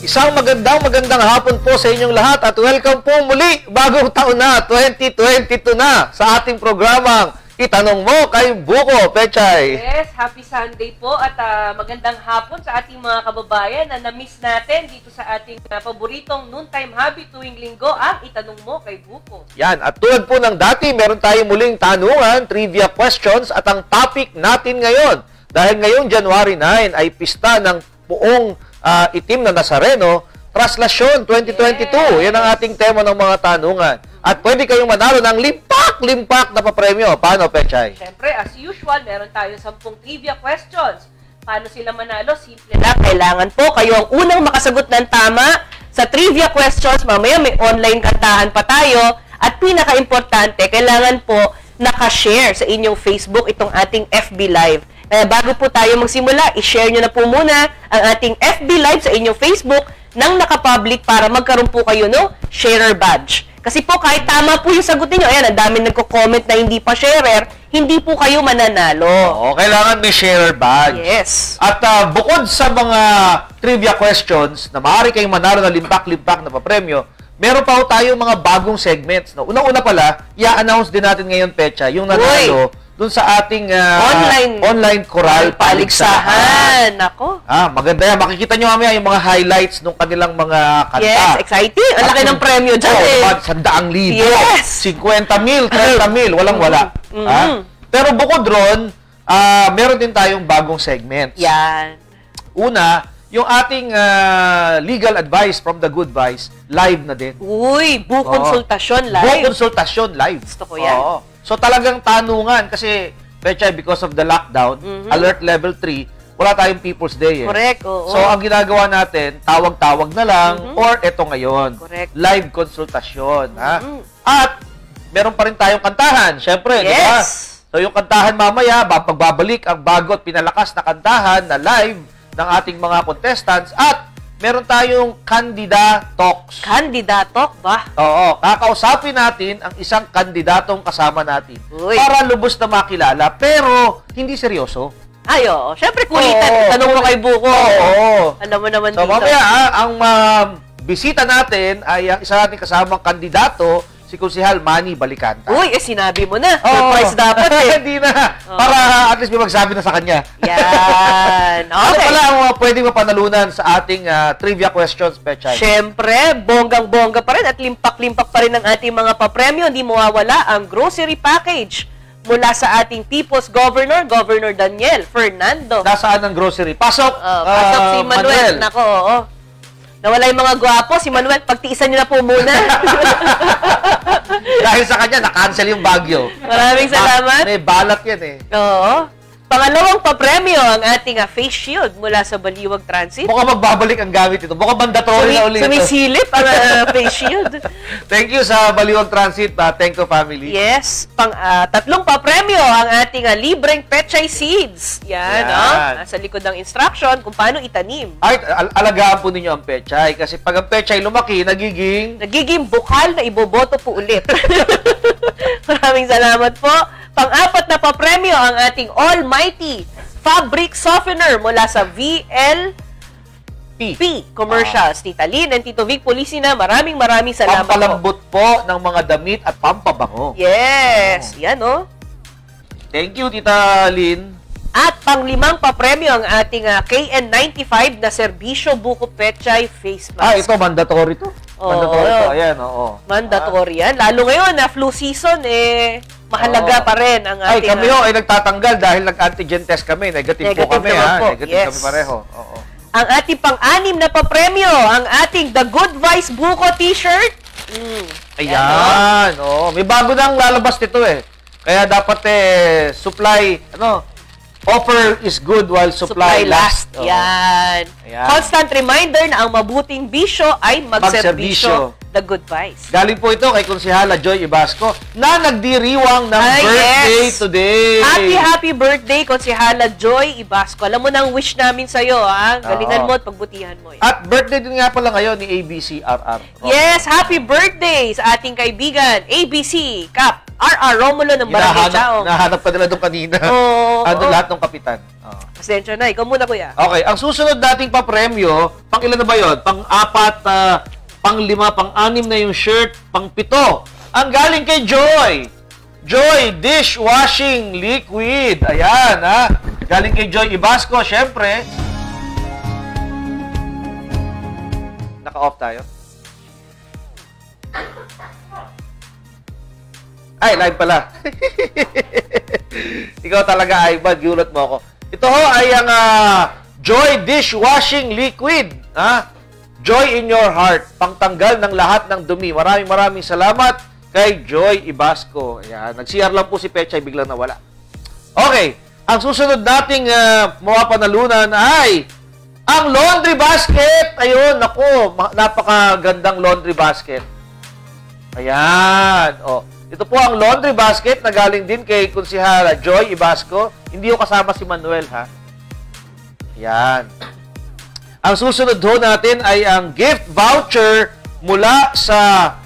Isang magandang hapon po sa inyong lahat at welcome po muli, bagong taon na, 2022 na, sa ating programang Itanong Mo kay Buko, Pechay. Yes, happy Sunday po at magandang hapon sa ating mga kababayan na na-miss natin dito sa ating paboritong noontime hobby tuwing linggo, ang Itanong Mo kay Buko. Yan, at tulad po ng dati, meron tayong muling tanungan, trivia questions at ang topic natin ngayon. Dahil ngayong January 9 ay pista ng buong itim na Nazareno, Traslasyon 2022. Yes. Yan ang ating tema ng mga tanungan. At pwede kayong manalo ng limpak na papremyo. Paano, Pechay? Siyempre, as usual, meron tayong 10 trivia questions. Paano sila manalo? Simple lang. Kailangan po kayo ang unang makasagot ng tama sa trivia questions. Mamaya may online kantahan pa tayo. At pinaka-importante, kailangan po nakashare sa inyong Facebook itong ating FB Live. Bago po tayo magsimula, i-share nyo na po muna ang ating FB Live sa inyong Facebook nang nakapublic para magkaroon po kayo ng sharer badge. Kasi po kahit tama po yung sagot niyo, ayan, ang dami nagko-comment na hindi pa sharer, hindi po kayo mananalo. Oo, kailangan may sharer badge. Yes. At bukod sa mga trivia questions na maaari kayong manalo na limpak na papremyo, meron pa po tayong mga bagong segments. No? Unang-una pala, i-announce din natin ngayon, Pecha, yung nanalo dun sa ating online choral paligsahan. Nako. Maganda yan. Makikita nyo mamaya yung mga highlights ng kanilang mga kanta. Yes, exciting. Ang laki ng premyo dyan. 100,000. Yes. 50,000, 30,000. Walang-wala. Pero bukod ron, meron din tayong bagong segments. Yan. Una, yung ating legal advice from the Good Vice, live na din. Uy, bukonsultasyon live. Bukonsultasyon live. Gusto ko yan. Oo. So talagang tanungan kasi, Pechay, because of the lockdown, alert level 3, wala tayong People's Day. Correct, oo. So ang ginagawa natin, tawag-tawag na lang or eto ngayon. Correct. Live konsultasyon. At meron pa rin tayong kantahan, syempre, di ba? So yung kantahan mamaya, pagbabalik ang bago at pinalakas na kantahan na live ng ating mga contestants at meron tayong Candida Talks. Candida Talk ba? Oo, kakausapin natin ang isang kandidatong kasama natin. Uy. Para lubos na makilala, pero hindi seryoso. Ay, oo. Siyempre, kulitan. Tanong mo kay Buko. Oo. Alam mo naman so, dito. Mamaya, ang bisita natin ay ang isa nating kasamang kandidato, si Konsehal Manny Balicanta. Uy, sinabi mo na. Surprise dapat eh. Hindi na. Para at least may magsabi na sa kanya. Yan. Okay. Ano pala ang pwedeng mapanalunan sa ating trivia questions, Pechay? Siyempre, bonggang-bongga pa rin at limpak-limpak pa rin ang ating mga papremyo. Hindi mawawala ang grocery package mula sa ating People's Governor, Governor Daniel Fernando. Nasaan ang grocery? Pasok! Pasok si Manuel. Nako, oo. Nawala yung mga gwapo. Si Manuel, pagtiisan niyo na po muna. Dahil sa kanya, na-cancel yung Baguio. Maraming salamat. May balat yan eh. Oo. Pangalawang papremyo ang ating face shield mula sa Baliwag Transit. Mukhang magbabalik ang gamit ito. Mukhang mandatory na ulit ito. Sumisilip ang face shield. Thank you sa Baliwag Transit. Thank you, family. Yes. Tatlong papremyo ang ating libreng Pechay Seeds. Yan. Nasa likod ng instruction kung paano itanim. Ay, alagaan po ninyo ang Pechay. Kasi pag ang Pechay lumaki, nagiging bukal na iboboto po ulit. Maraming salamat po. Pang-apat na papremyo ang ating Almighty Fabric Softener mula sa VLP Commercials. Tita Lynn and Tito Vic Policina, maraming salamat po. Pampalambot po ng mga damit at pampabango. Yes. Yan, oh. Thank you, Tita Lynn. At pang-limang papremyo ang ating KN95 na Serbisyo Buko Pechay Face Mask. Ito, mandatory to. Mandatory to. Ayan, oo. Mandatory yan. Lalo ngayon na flu season, mahalaga pa rin ang ating... kami ay nagtatanggal dahil nag-antigen test kami. Negative po kami, ha? Negative kami pareho. Oo. Ang ating pang-anim na papremyo, ang ating The Good Vice Buko T-shirt. Ayan. May bago nang lalabas nito eh. Kaya dapat supply, offer is good while supply lasts. Yan. Constant reminder na ang mabuting bisyo ay magserbisyo. The Good Vice. Galing po ito kay Konsehala Joy Ibasco na nagdiriwang ng birthday today. Happy birthday, Konsehala Joy Ibasco. Alam mo na ang wish namin sa'yo, ha? Galingan mo at pagbutihan mo. At birthday din nga pala ngayon ni ABCRR. Yes, happy birthday sa ating kaibigan, ABC Cap R.R. Romulo ng Barangay Chaong. Nahanap ka nila doon kanina. Andun lahat ng kapitan. Pasensya na. Ikaw muna, kuya. Okay, ang susunod nating papremyo, pang ilan na ba yun? Pang-4, pang-5, pang-6 na yung shirt, pang-7. Ang galing kay Joy. Joy Dishwashing Liquid. Ayan, ha? Galing kay Joy Ibasco, syempre. Naka-off tayo. Ay, live pala. Ikaw talaga, ay gulat mo ako. Ito ho ay ang Joy Dishwashing Liquid. Ha? Joy in your heart. Pangtanggal ng lahat ng dumi. Maraming salamat kay Joy Ibasco. Ayan. Nag-CR lang po si Pechay, biglang nawala. Okay. Ang susunod nating mapapanalunan ay ang laundry basket. Ayun, naku, napakagandang laundry basket. Ayan. Oh. Ito po ang laundry basket na galing din kay Konsihala Joy Ibasco. Hindi ko kasama si Manuel, ha? Ayan. Ang susunod ho natin ay ang gift voucher mula sa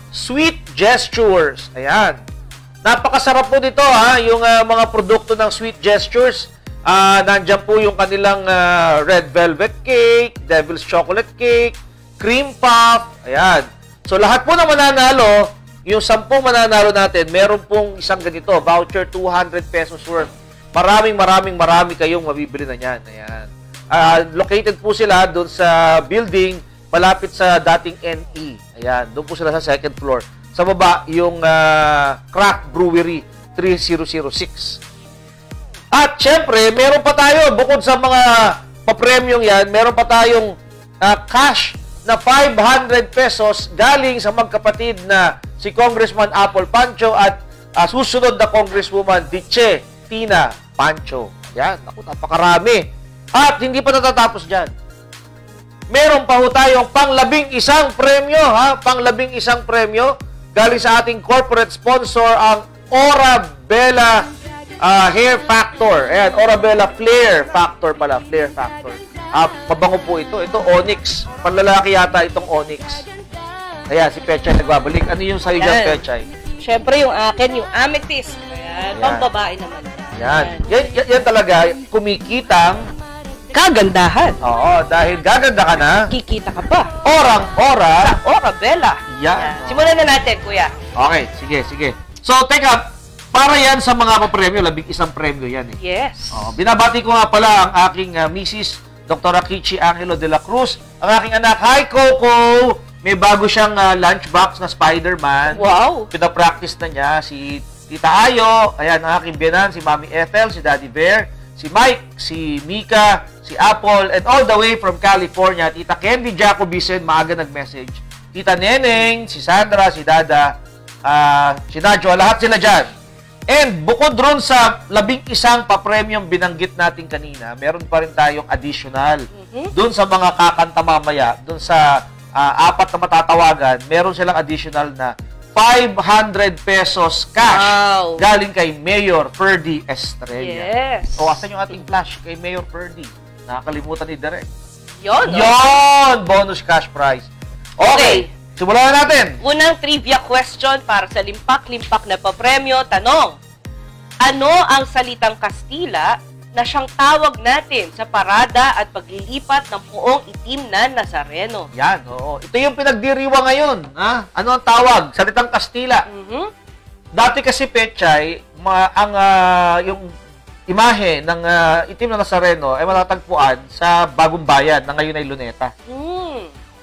Sweet Gestures. Ayan. Napakasarap po dito, ha? Yung mga produkto ng Sweet Gestures. Nandiyan po yung kanilang red velvet cake, devil's chocolate cake, cream puff. Ayan. So, lahat po na mananalo, yung 10 mananalo natin, meron pong isang ganito, voucher 200 pesos worth. Marami kayong mabibili na yan. Ayan. Located po sila doon sa building malapit sa dating NE. Ayan, doon po sila sa second floor. Sa baba, yung Craft Brewery 3006. At syempre, meron pa tayo, bukod sa mga papremyong yan, meron pa tayong cash na 500 pesos galing sa magkapatid na si Congressman Apple Pancho at susunod na Congresswoman Diche Tina Pancho. Yan, ako, napakarami. At hindi pa natatapos dyan. Meron pa ho tayong pang-11 premyo, ha? Pang-11 premyo galing sa ating corporate sponsor, ang Orabella Hair Factor. Ayan, Orabella Flare Factor pala. Flare Factor. Mabango po ito. Ito, Onyx. Panlalaki yata itong Onyx. Ayan, si Pechay nagbabalik. Ano yung sa'yo dyan, Pechay? Siyempre, yung akin, yung amethyst. Ayan, pang-babae naman. Yan talaga, kumikitang kagandahan. Oo, dahil gaganda ka na. Kikita ka pa. Orang-ora. Sa Orabella. Yan. Simulan na natin, kuya. Okay, sige. So, teka, para yan sa mga papremyo, 11 premyo yan eh. Yes. Binabati ko nga pala ang aking Mrs. Dr. Kichi Angelo de la Cruz, ang aking anak. Hi, Coco! May bago siyang lunchbox na Spider-Man. Wow! Pinapractice na niya si Tita Ayo, ayan ang aking biyanan, si Mami Ethel, si Daddy Bear, si Mike, si Mika, si Apple, and all the way from California, Tita Candy Jacobisen, maaga nag-message. Tita Neneng, si Sandra, si Dada, si Nadjo, lahat sila dyan. And bukod ron sa 11 papremyong binanggit natin kanina, meron pa rin tayong additional. Doon sa mga kakanta mamaya, doon sa 4 na matatawagan, meron silang additional na 500 pesos cash. Wow. Galing kay Mayor Ferdy Estrella. Yes. O, asan yung ating flash kay Mayor Ferdy? Nakakalimutan ni Direk. Yon! Bonus cash prize. Okay. Simulan na natin. Unang trivia question para sa limpak-limpak na papremyo. Tanong, ano ang salitang Kastila na siyang tawag natin sa parada at paglilipat ng puong itim na Nazareno? Yan, oo. Ito yung pinagdiriwa ngayon. Ha? Ano ang tawag? Salitang Kastila. Dati kasi, Pechay, yung imahe ng itim na Nazareno ay matatagpuan sa Bagong Bayan na ngayon ay Luneta.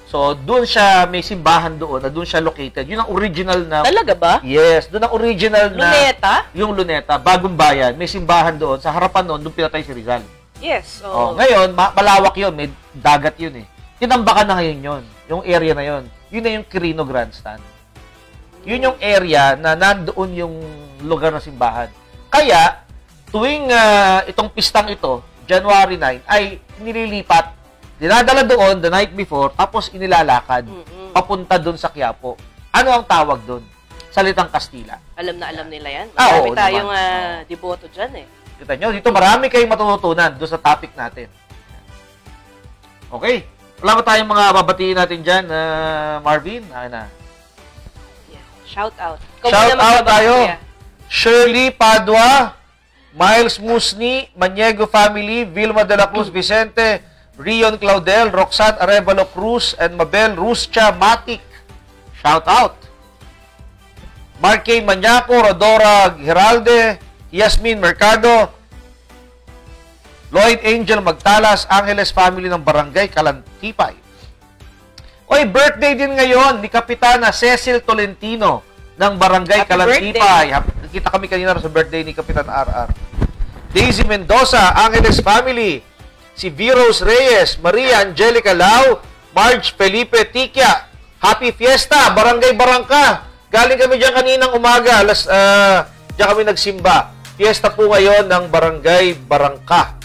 So, doon siya, may simbahan doon, na doon siya located. Yun ang original na... Talaga ba? Yes, doon ang original na... Luneta? Yung Luneta, Bagong Bayan. May simbahan doon. Sa harapan noon, doon pinatay si Rizal. Yes. Ngayon, malawak yun. May dagat yun eh. Tinambakan na ngayon yun. Yung area na yun. Yun na yung Quirino Grandstand. Yun yung area na nandoon yung lugar ng simbahan. Kaya, tuwing itong pistang ito, January 9, ay nililipat. Dinadala doon the night before, tapos inilalakad papunta doon sa Quiapo. Ano ang tawag doon? Salitang Kastila. Alam na alam nila yan. Marami tayong deboto dyan eh. Kita nyo, dito marami kayong matututunan doon sa topic natin. Okay. Wala ba tayong mga babatiin natin dyan, Marvin? Akin na. Yeah. Shout out. Shout out tayo. Shirley Padua, Miles Musni, Maniego family, Vilma de la Cruz Vicente, Rion Claudel, Roxanne Arevalo Cruz, and Mabel Ruscha Matic. Shout out. Marque Maniaco, Rodora Giralde, Yasmin Mercado, Lloyd Angel Magtalas, Angeles family ng Barangay Kalantipay. Oy, birthday din ngayon ni Kapitana Cecil Tolentino ng Barangay Happy Kalantipay. Nakita kami kanina sa birthday ni Kapitan RR. Daisy Mendoza, Angeles family. Si Viros Reyes, Maria Angelica Lau, Marge Felipe Tikia. Happy Fiesta, Barangay Barangka. Galing kami diyan kaninang umaga. Diyan kami nagsimba. Fiesta po ngayon ng Barangay Barangka.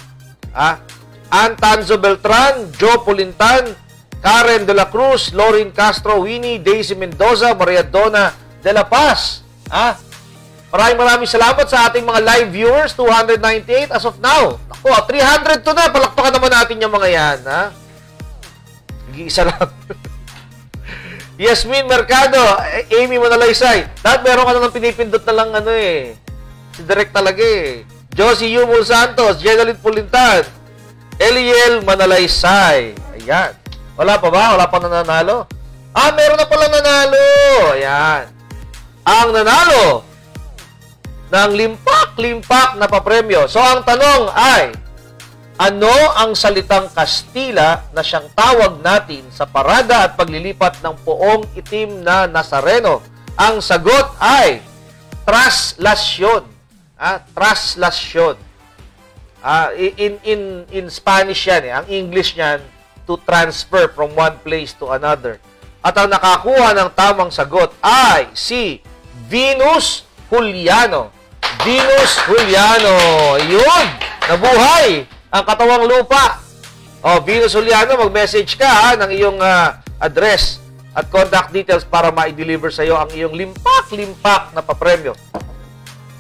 Ann Tanzo Beltran, Joe Pulintan, Karen de la Cruz, Lauren Castro, Winnie, Daisy Mendoza, Maria Donna de la Paz. Maraming salamat sa ating mga live viewers, 298 as of now. Ako, 300 to na. Palakpakan naman natin yung mga yan. Nag-iisa lang. Yasmin Mercado, Amy Manalaysay. Lahat meron ka na ng pinipindot na lang si Direk talaga Josie Yumul Santos, Jeneline Pulintan, Eliel Manalaysay. Ayan. Wala pa ba? Wala pa nanalo? Meron na pala nanalo. Ayan. Ang nanalo ng limpak-limpak na papremyo. So, ang tanong ay, ano ang salitang Kastila na siyang tawag natin sa parada at paglilipat ng poong itim na Nazareno? Ang sagot ay traslasyon. Traslasyon. In Spanish yan. Ang English niyan, to transfer from one place to another. At ang nakakuha ng tamang sagot ay si Venus Juliano. Venus Juliano. Yun! Nabuhay ang katawang lupa. Venus Juliano, mag-message ka ng iyong address at contact details para ma-deliver sa iyo ang iyong limpak-limpak na papremyo.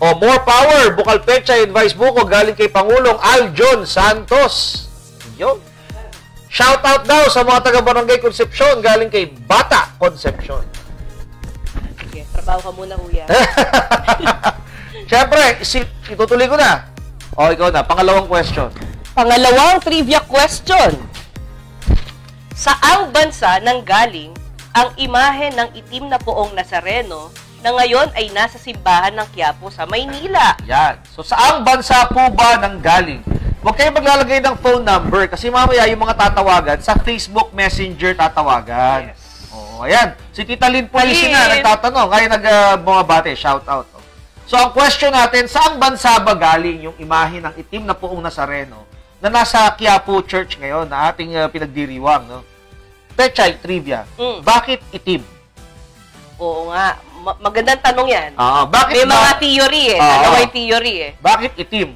More power, bukal pecha, advice buko galing kay Pangulong Aljon Santos. Yun. Shout out daw sa mga taga-Barangay Concepcion galing kay Bata Concepcion. Sige, trabaho ka muna, kuya. Siyempre, itutuloy ko na. Ikaw na. Pangalawang question. Pangalawang trivia question. Saang bansa nanggaling ang imahe ng itim na poong Nazareno na ngayon ay nasa simbahan ng Quiapo sa Maynila? Yan. So, saang bansa po ba nanggaling? Huwag kayo maglalagay ng phone number kasi mamaya yung mga tatawagan sa Facebook Messenger tatawagan. Yes. Ayan. Si Tita Lynn Policy na nagtatanong. Kaya bumabate. Shout out. So, ang question natin, saang bansa ba galing yung imahe ng itim na poong Nazareno na nasa Quiapo Church ngayon na ating pinagdiriwang, no? Pechay trivia. Bakit itim? Oo nga. Magandang tanong yan. Bakit may mga theory dalawang theory Bakit itim?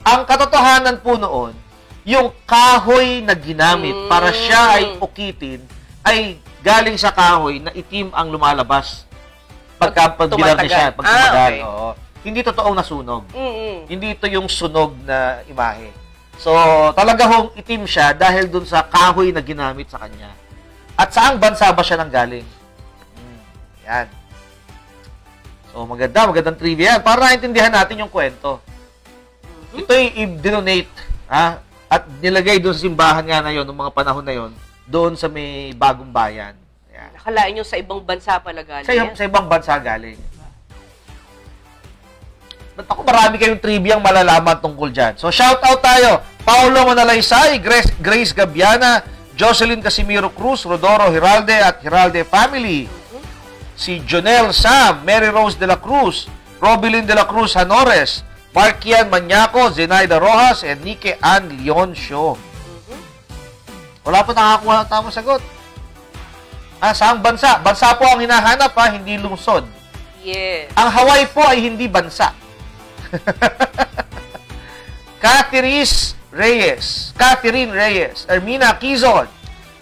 Ang katotohanan po noon, yung kahoy na ginamit para siya ay ukitin, ay galing sa kahoy na itim ang lumalabas pag bilang niya siya, pag tumagal. Okay. Hindi totoong nasunog. Hindi ito yung sunog na imahe. So, talaga hong itim siya dahil dun sa kahoy na ginamit sa kanya. At saang bansa ba siya nanggaling? Yan. So, magandang trivia yan para naintindihan natin yung kwento. Ito'y i-donate, at nilagay doon sa simbahan nga na yon, ng mga panahon na yon, doon sa may bagong bayan. Ayan. Nakalain nyo sa ibang bansa pala galing. Sa ibang bansa galing. Ba't ako marami kayong trivia ang malalaman tungkol dyan. So, shout out tayo. Paulo Manalaysay, Grace Gabiana, Jocelyn Casimiro Cruz, Rodoro Hiralde at Hiralde family. Si Jonel Sam, Mary Rose de la Cruz, Robilyn de la Cruz Hanores, Markian Maniaco, Zenaida Rojas, and Nike Ann Leoncio. Wala pa nakakuha ng tamang sagot. Saang bansa? Bansa po ang hinahanap, hindi lungsod. Yes. Ang Hawaii po ay hindi bansa. Catherine Reyes, Ermina Quizon,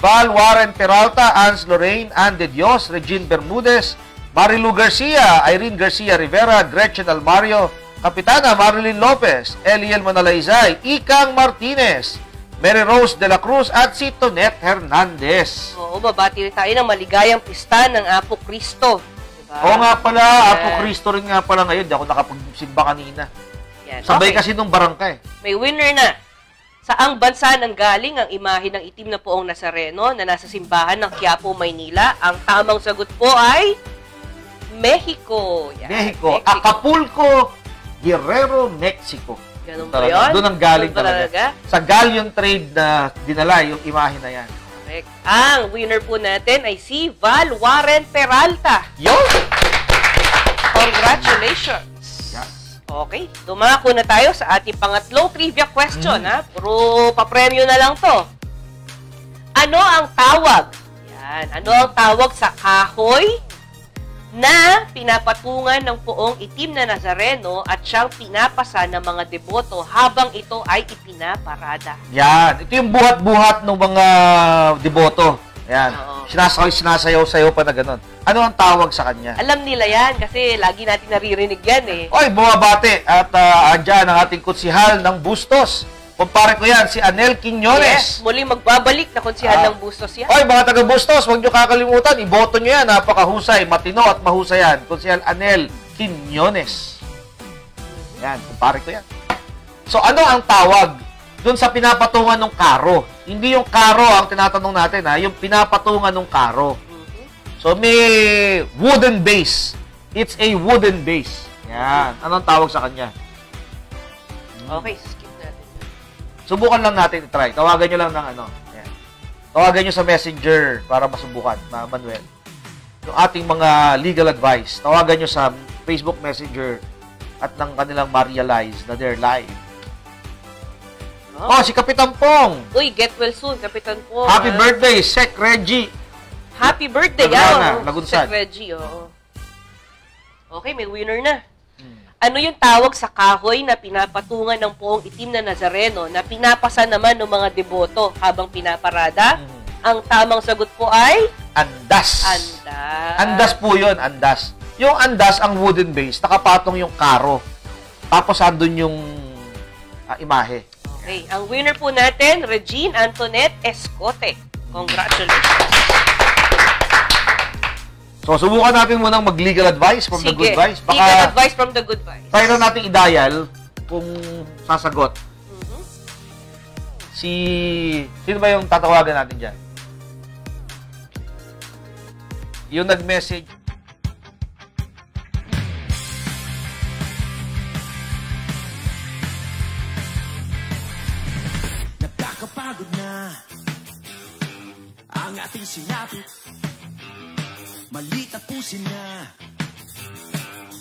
Val Warren Peralta, Ans Lorraine, Ann de Dios, Regine Bermudez, Marilu Garcia, Irene Garcia Rivera, Gretchen Almario, Kapitana Marilyn Lopez, Eliel Manalaysay, Ikang Martinez, Mary Rose de la Cruz at si Tonet Hernandez. Oo, babati tayo ng maligayang pista ng Apo Kristo. Oo nga pala, Apo Cristo rin nga pala ngayon. Di ako nakapagsimba kanina. Yan. Sabay Okay. kasi nung barangay. May winner na. Saang bansa nanggaling ang imahe ng itim na poong Nazareno na nasa simbahan ng Quiapo, Maynila? Ang tamang sagot po ay Mexico. Yan. Mexico. Acapulco, Guerrero, Mexico. Ganun ba yun? Doon ang galing Doon ba talaga. Sa galleon trade na dinala yung imahe na yan. Correct. Ang winner po natin ay si Val Warren Peralta. Yun! Congratulations! Yeah. Okay, dumako na tayo sa ating pangatlong trivia question. Ha? Puro papremyo na lang to. Ano ang tawag? Yan. Ano ang tawag sa kahoy na pinapatungan ng poong itim na Nazareno at siyang pinapasa ng mga deboto habang ito ay ipinaparada? Yan. Ito yung buhat-buhat ng mga deboto. Yan. Oo. Sinasayaw-sayaw pa na gano'n. Ano ang tawag sa kanya? Alam nila yan kasi lagi natin naririnig yan eh. Oy, bumabate. At andyan ang ating kutsihal ng Bustos. Kumpare ko yan, si Anel Quiñones. Yes, muling magbabalik na konsihan ng Bustos yan. Oy, mga taga-Bustos, huwag nyo kakalimutan. Iboto nyo yan. Napakahusay, matino at mahusay yan. Kutsihal Anel Quiñones. Yan, kumpare ko yan. So, ano ang tawag dun sa pinapatungan ng karo? Hindi yung karo ang tinatanong natin, ha? Yung pinapatungan ng karo. So, may wooden base. It's a wooden base. Yan. Anong tawag sa kanya? Okay, skip natin. Subukan lang natin i-try. Tawagan nyo lang ng ano. Yan. Tawagan nyo sa messenger para masubukan, na Manuel. Yung ating mga legal advice. Tawagan nyo sa Facebook Messenger at ng kanilang ma-realize na they're live. Oh, si Kapitan Pong. Uy, get well soon, Kapitan po. Happy birthday, Sec Reggie. Happy birthday, Lagrana, yan. Lagunsan. Sec Reggie, oo. Okay, may winner na. Ano yung tawag sa kahoy na pinapatungan ng poong itim na Nazareno na pinapasa naman ng mga deboto habang pinaparada? Ang tamang sagot po ay Andas. andas. Andas po yun, andas. Yung andas, ang wooden base, nakapatong yung karo. Tapos andun yung imahe. Okay, ang winner po natin, Regine Antoinette Escote. Congratulations. So, subukan natin munang mag-legal advice from the good advice. Legal advice from the good advice. Try na natin i-dial kung sasagot. Sino ba yung tatawagan natin dyan? Yung nag-message. Nagkakapagod na ang ating sinapit. Mali tapusin na.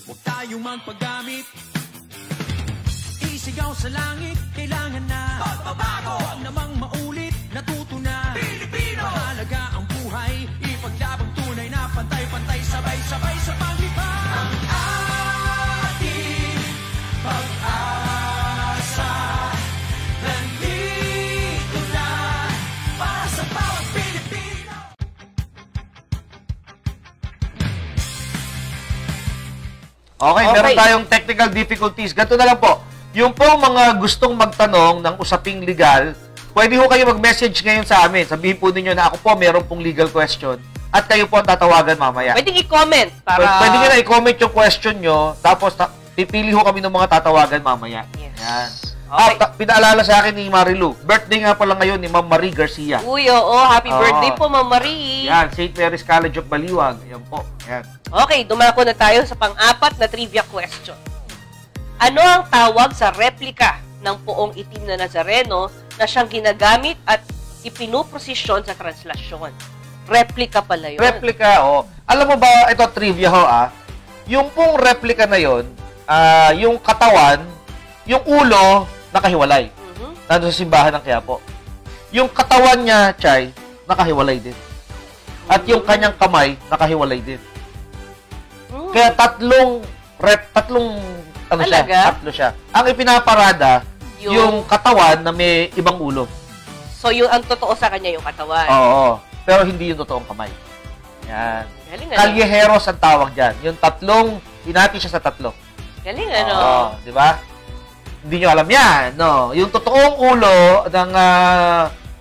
Huwag tayong magpagamit. Isigaw sa langit, kailangan na pagbabago. Huwag namang maulit, natuto na Pilipino. Mahalaga ang buhay, ipaglabang tunay na pantay-pantay, sabay-sabay sa paglipad. Ang ating pag-asa nandito na para sa bawat Pilipino. Okay, meron tayong technical difficulties. Ganito na lang po. Yung pong mga gustong magtanong ng usaping legal, pwede ho kayo mag-message ngayon sa amin. Sabihin po ninyo na ako po meron pong legal question at kayo po ang tatawagan mamaya. Pwede i-comment para... Pwede nyo na i-comment yung question nyo, tapos pipili ho kami ng mga tatawagan mamaya. Yes. Yan. Okay. Pinaalala sa akin ni Marilu. Birthday nga pala ngayon ni Ma'am Marie Garcia. Uy, oo. Happy birthday po, Ma'am Marie. Yan, St. Mary's College of Baliwag. Yan po. Yan. Okay, dumako na tayo sa pang-apat na trivia question. Ano ang tawag sa replika ng poong itim na Nazareno na siyang ginagamit at ipinuprosisyon sa translasyon? Replika pala yun. Replika, oh. Alam mo ba, ito trivia ho, yung pong replika na yun, yung katawan, yung ulo, nakahiwalay. Nandun sa simbahan ng Quiapo. Yung katawan niya, Chay, nakahiwalay din. At yung kanyang kamay, nakahiwalay din. Kaya tatlong ano siya? Tatlo siya. Ang ipinaparada, yung katawan na may ibang ulo. So, yung ang totoo sa kanya yung katawan. Oo. Pero hindi yung totoong kamay. Yan. Galing, ano? Callejeros ang tawag dyan. Yung tatlong, hinati siya sa tatlo. Galing, ano? Oo. Di ba? Hindi nyo alam yan. No? Yung totoong ulo ng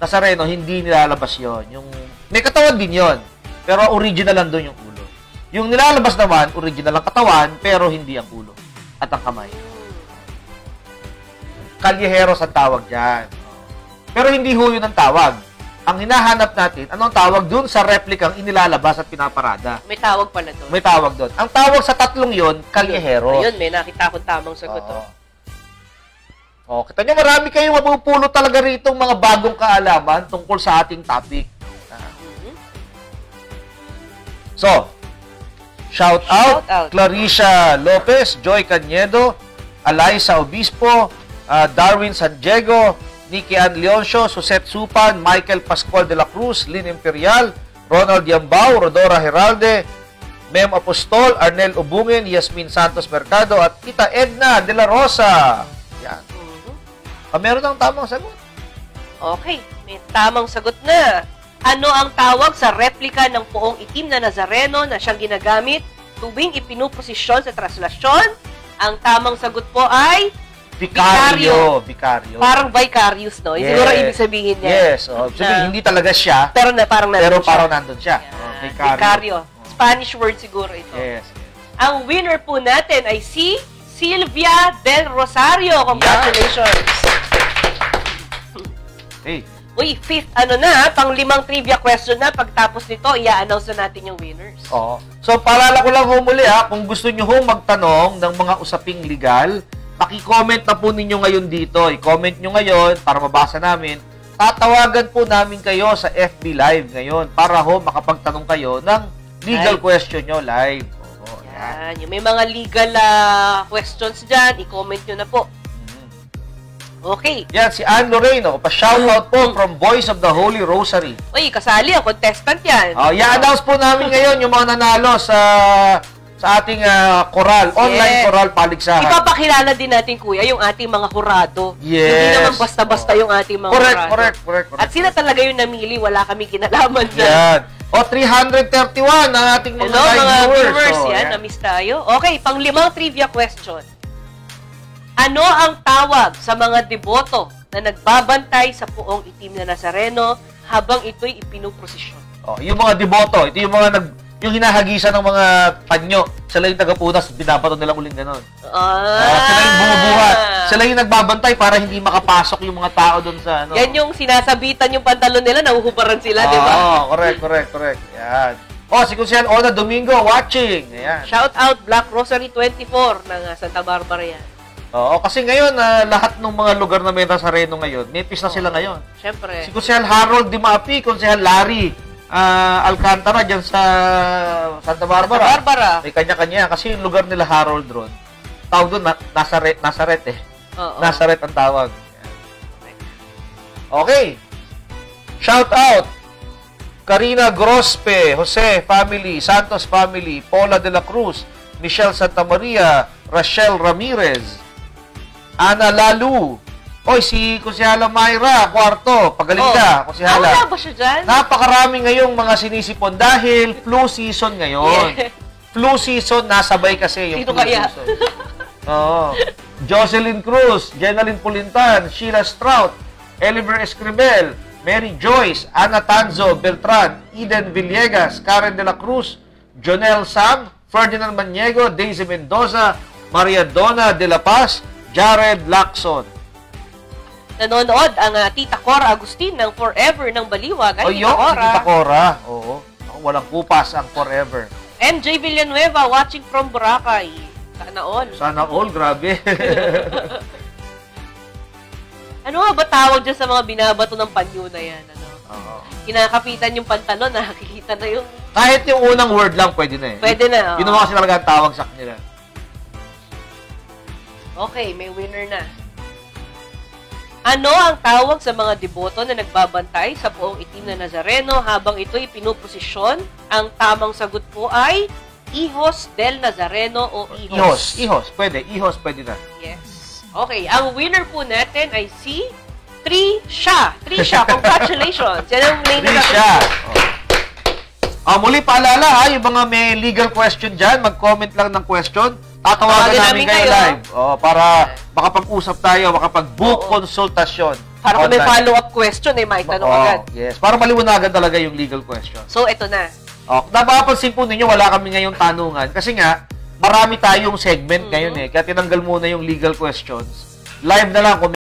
Nazareno, hindi nilalabas yon. Yung may katawan din yon. Pero original lang doon yung ulo. Yung nilalabas naman, original ang katawan, pero hindi ang ulo at ang kamay. Callejeros ang tawag dyan. Pero hindi ho yun ang tawag. Ang hinahanap natin, anong tawag dun sa replicang inilalabas at pinaparada? May tawag pala doon. May tawag doon. Ang tawag sa tatlong yon, callejeros. Ayun, may nakita akong tamang sagot. Kita nyo, marami kayong mapupulot talaga rito mga bagong kaalaman tungkol sa ating topic. So, shout out Clarissa Lopez, Joy Cañedo, Alaysa Obispo, Darwin San Diego, Nikki Ann Leoncio, Suset Supan, Michael Pascual de la Cruz, Lynn Imperial, Ronald Yambao, Rodora Heralde, Mem Apostol, Arnel Ubungin, Yasmin Santos Mercado, at Tita Edna de la Rosa. Yan. Meron ng tamang sagot. Okay, may tamang sagot na. Ano ang tawag sa replika ng poong itim na Nazareno na siyang ginagamit tuwing ipinuposisyon sa traslasyon? Ang tamang sagot po ay Vicario. Parang vicarious, no? Yes. Siguro ibig sabihin niya. Yes. Sabihin, hindi talaga siya. Pero parang nandun siya. Vicario. Spanish word siguro ito. Yes. Ang winner po natin ay si Silvia Del Rosario. Congratulations. Hey. Uy, pang-5 trivia question na. Pagtapos nito, i-announce na natin yung winners. Oo. So, paalala ko lang muli kung gusto nyo magtanong ng mga usaping legal, paki-comment na po ninyo ngayon dito. I-comment nyo ngayon para mabasa namin. Tatawagan po namin kayo sa FB Live ngayon para makapagtanong kayo ng legal question nyo live. Yan. Yung may mga legal questions dyan, i-comment nyo na po. Okay. Yan, si Anne Lorraine, pa-shoutout po from Voice of the Holy Rosary. Uy, kasali ang contestant yan. I-announce po namin ngayon yung mga nanalo sa ating koral, online koral paligsahan. Ipapakilala din natin, kuya, yung ating mga hurado. Yes. Hindi naman basta-basta yung ating mga hurado. Correct. At sila talaga yung namili, wala kami kinalaman na. Yan. 331 ang ating mga viewers. Yan, na-miss tayo. Okay, pang-5 trivia question. Ano ang tawag sa mga deboto na nagbabantay sa poong itim na Nazareno habang ito'y ipinuprosesyon? Yung mga deboto, ito yung mga yung hinahagisan ng mga panyo. Sila yung tagapunas, binabato nilang uling ganon. Sila yung bumubuhat. Sila yung nagbabantay para hindi makapasok yung mga tao doon sa ano. Yan yung sinasabitan yung pantalon nila, nahuhubaran sila, di ba? Correct. Yan. Si Kusian Ona Domingo watching. Ayan. Shout out Black Rosary 24 ng Santa Barbara yan. Kasi ngayon, lahat ng mga lugar na may Nazareno ngayon, may pista sila ngayon. Siyempre. Si Kusian Harold Dimapi, Kusian Larry Alcantara dyan sa Santa Barbara. May kanya-kanya. Kasi yung lugar nila Harold ron, tawag doon, Nazaret eh. Nazaret ang tawag. Okay. Shout out Karina Grospe, Jose family, Santos family, Paula de la Cruz, Michelle Santa Maria, Rachel Ramirez, Ana Lalu. Si Kusihala Mayra, kwarto. Pagaling ka, Kusihala. Wala ba siya dyan? Napakarami ngayong mga sinisipon dahil flu season ngayon. Flu season, nasabay kasi yung Sino flu kaya? season. Jocelyn Cruz, Jenaline Pulintan, Sheila Strout, Eliver Escribel, Mary Joyce, Ana Tanzo Beltran, Eden Villegas, Karen de la Cruz, Jonel Sam, Ferdinand Maniego, Daisy Mendoza, Maria Donna de la Paz, Jared Lacson. Nanonood ang Tita Cora Agustin ng Forever ng Baliwag. Tita Cora. Oo. Walang kupas ang Forever. MJ Villanueva watching from Boracay. Sana all. Sana all, grabe. Ano nga ba tawag dyan sa mga binabato ng panyo na yan? Kinakapitan yung pantalon, nakikita na yung... Kahit yung unang word lang, pwede na eh. Pwede na. Yun naman kasi talaga ang tawag sa kanila. Okay, may winner na. Ano ang tawag sa mga deboto na nagbabantay sa poong itim na Nazareno habang ito'y pinuposisyon? Ang tamang sagot po ay Hijos del Nazareno o Hijos. Hijos. Pwede. Hijos, pwede na. Yes. Okay, ang winner po natin ay si Trisha. Congratulations. Yan ang lady na Trisha. Muli paalala yung mga may legal question dyan, mag-comment lang ng question. Tatawagan namin kayo live. Para makapag-usap tayo, makapag-book konsultasyon. Para kung may follow-up question, may tanong agad. Yes, para maliwanagan talaga yung legal question. So, ito na. Napapansin po ninyo, wala kami ngayong tanungan. Kasi nga, marami tayong segment ngayon eh. Kaya tinanggal muna yung legal questions. Live na lang kung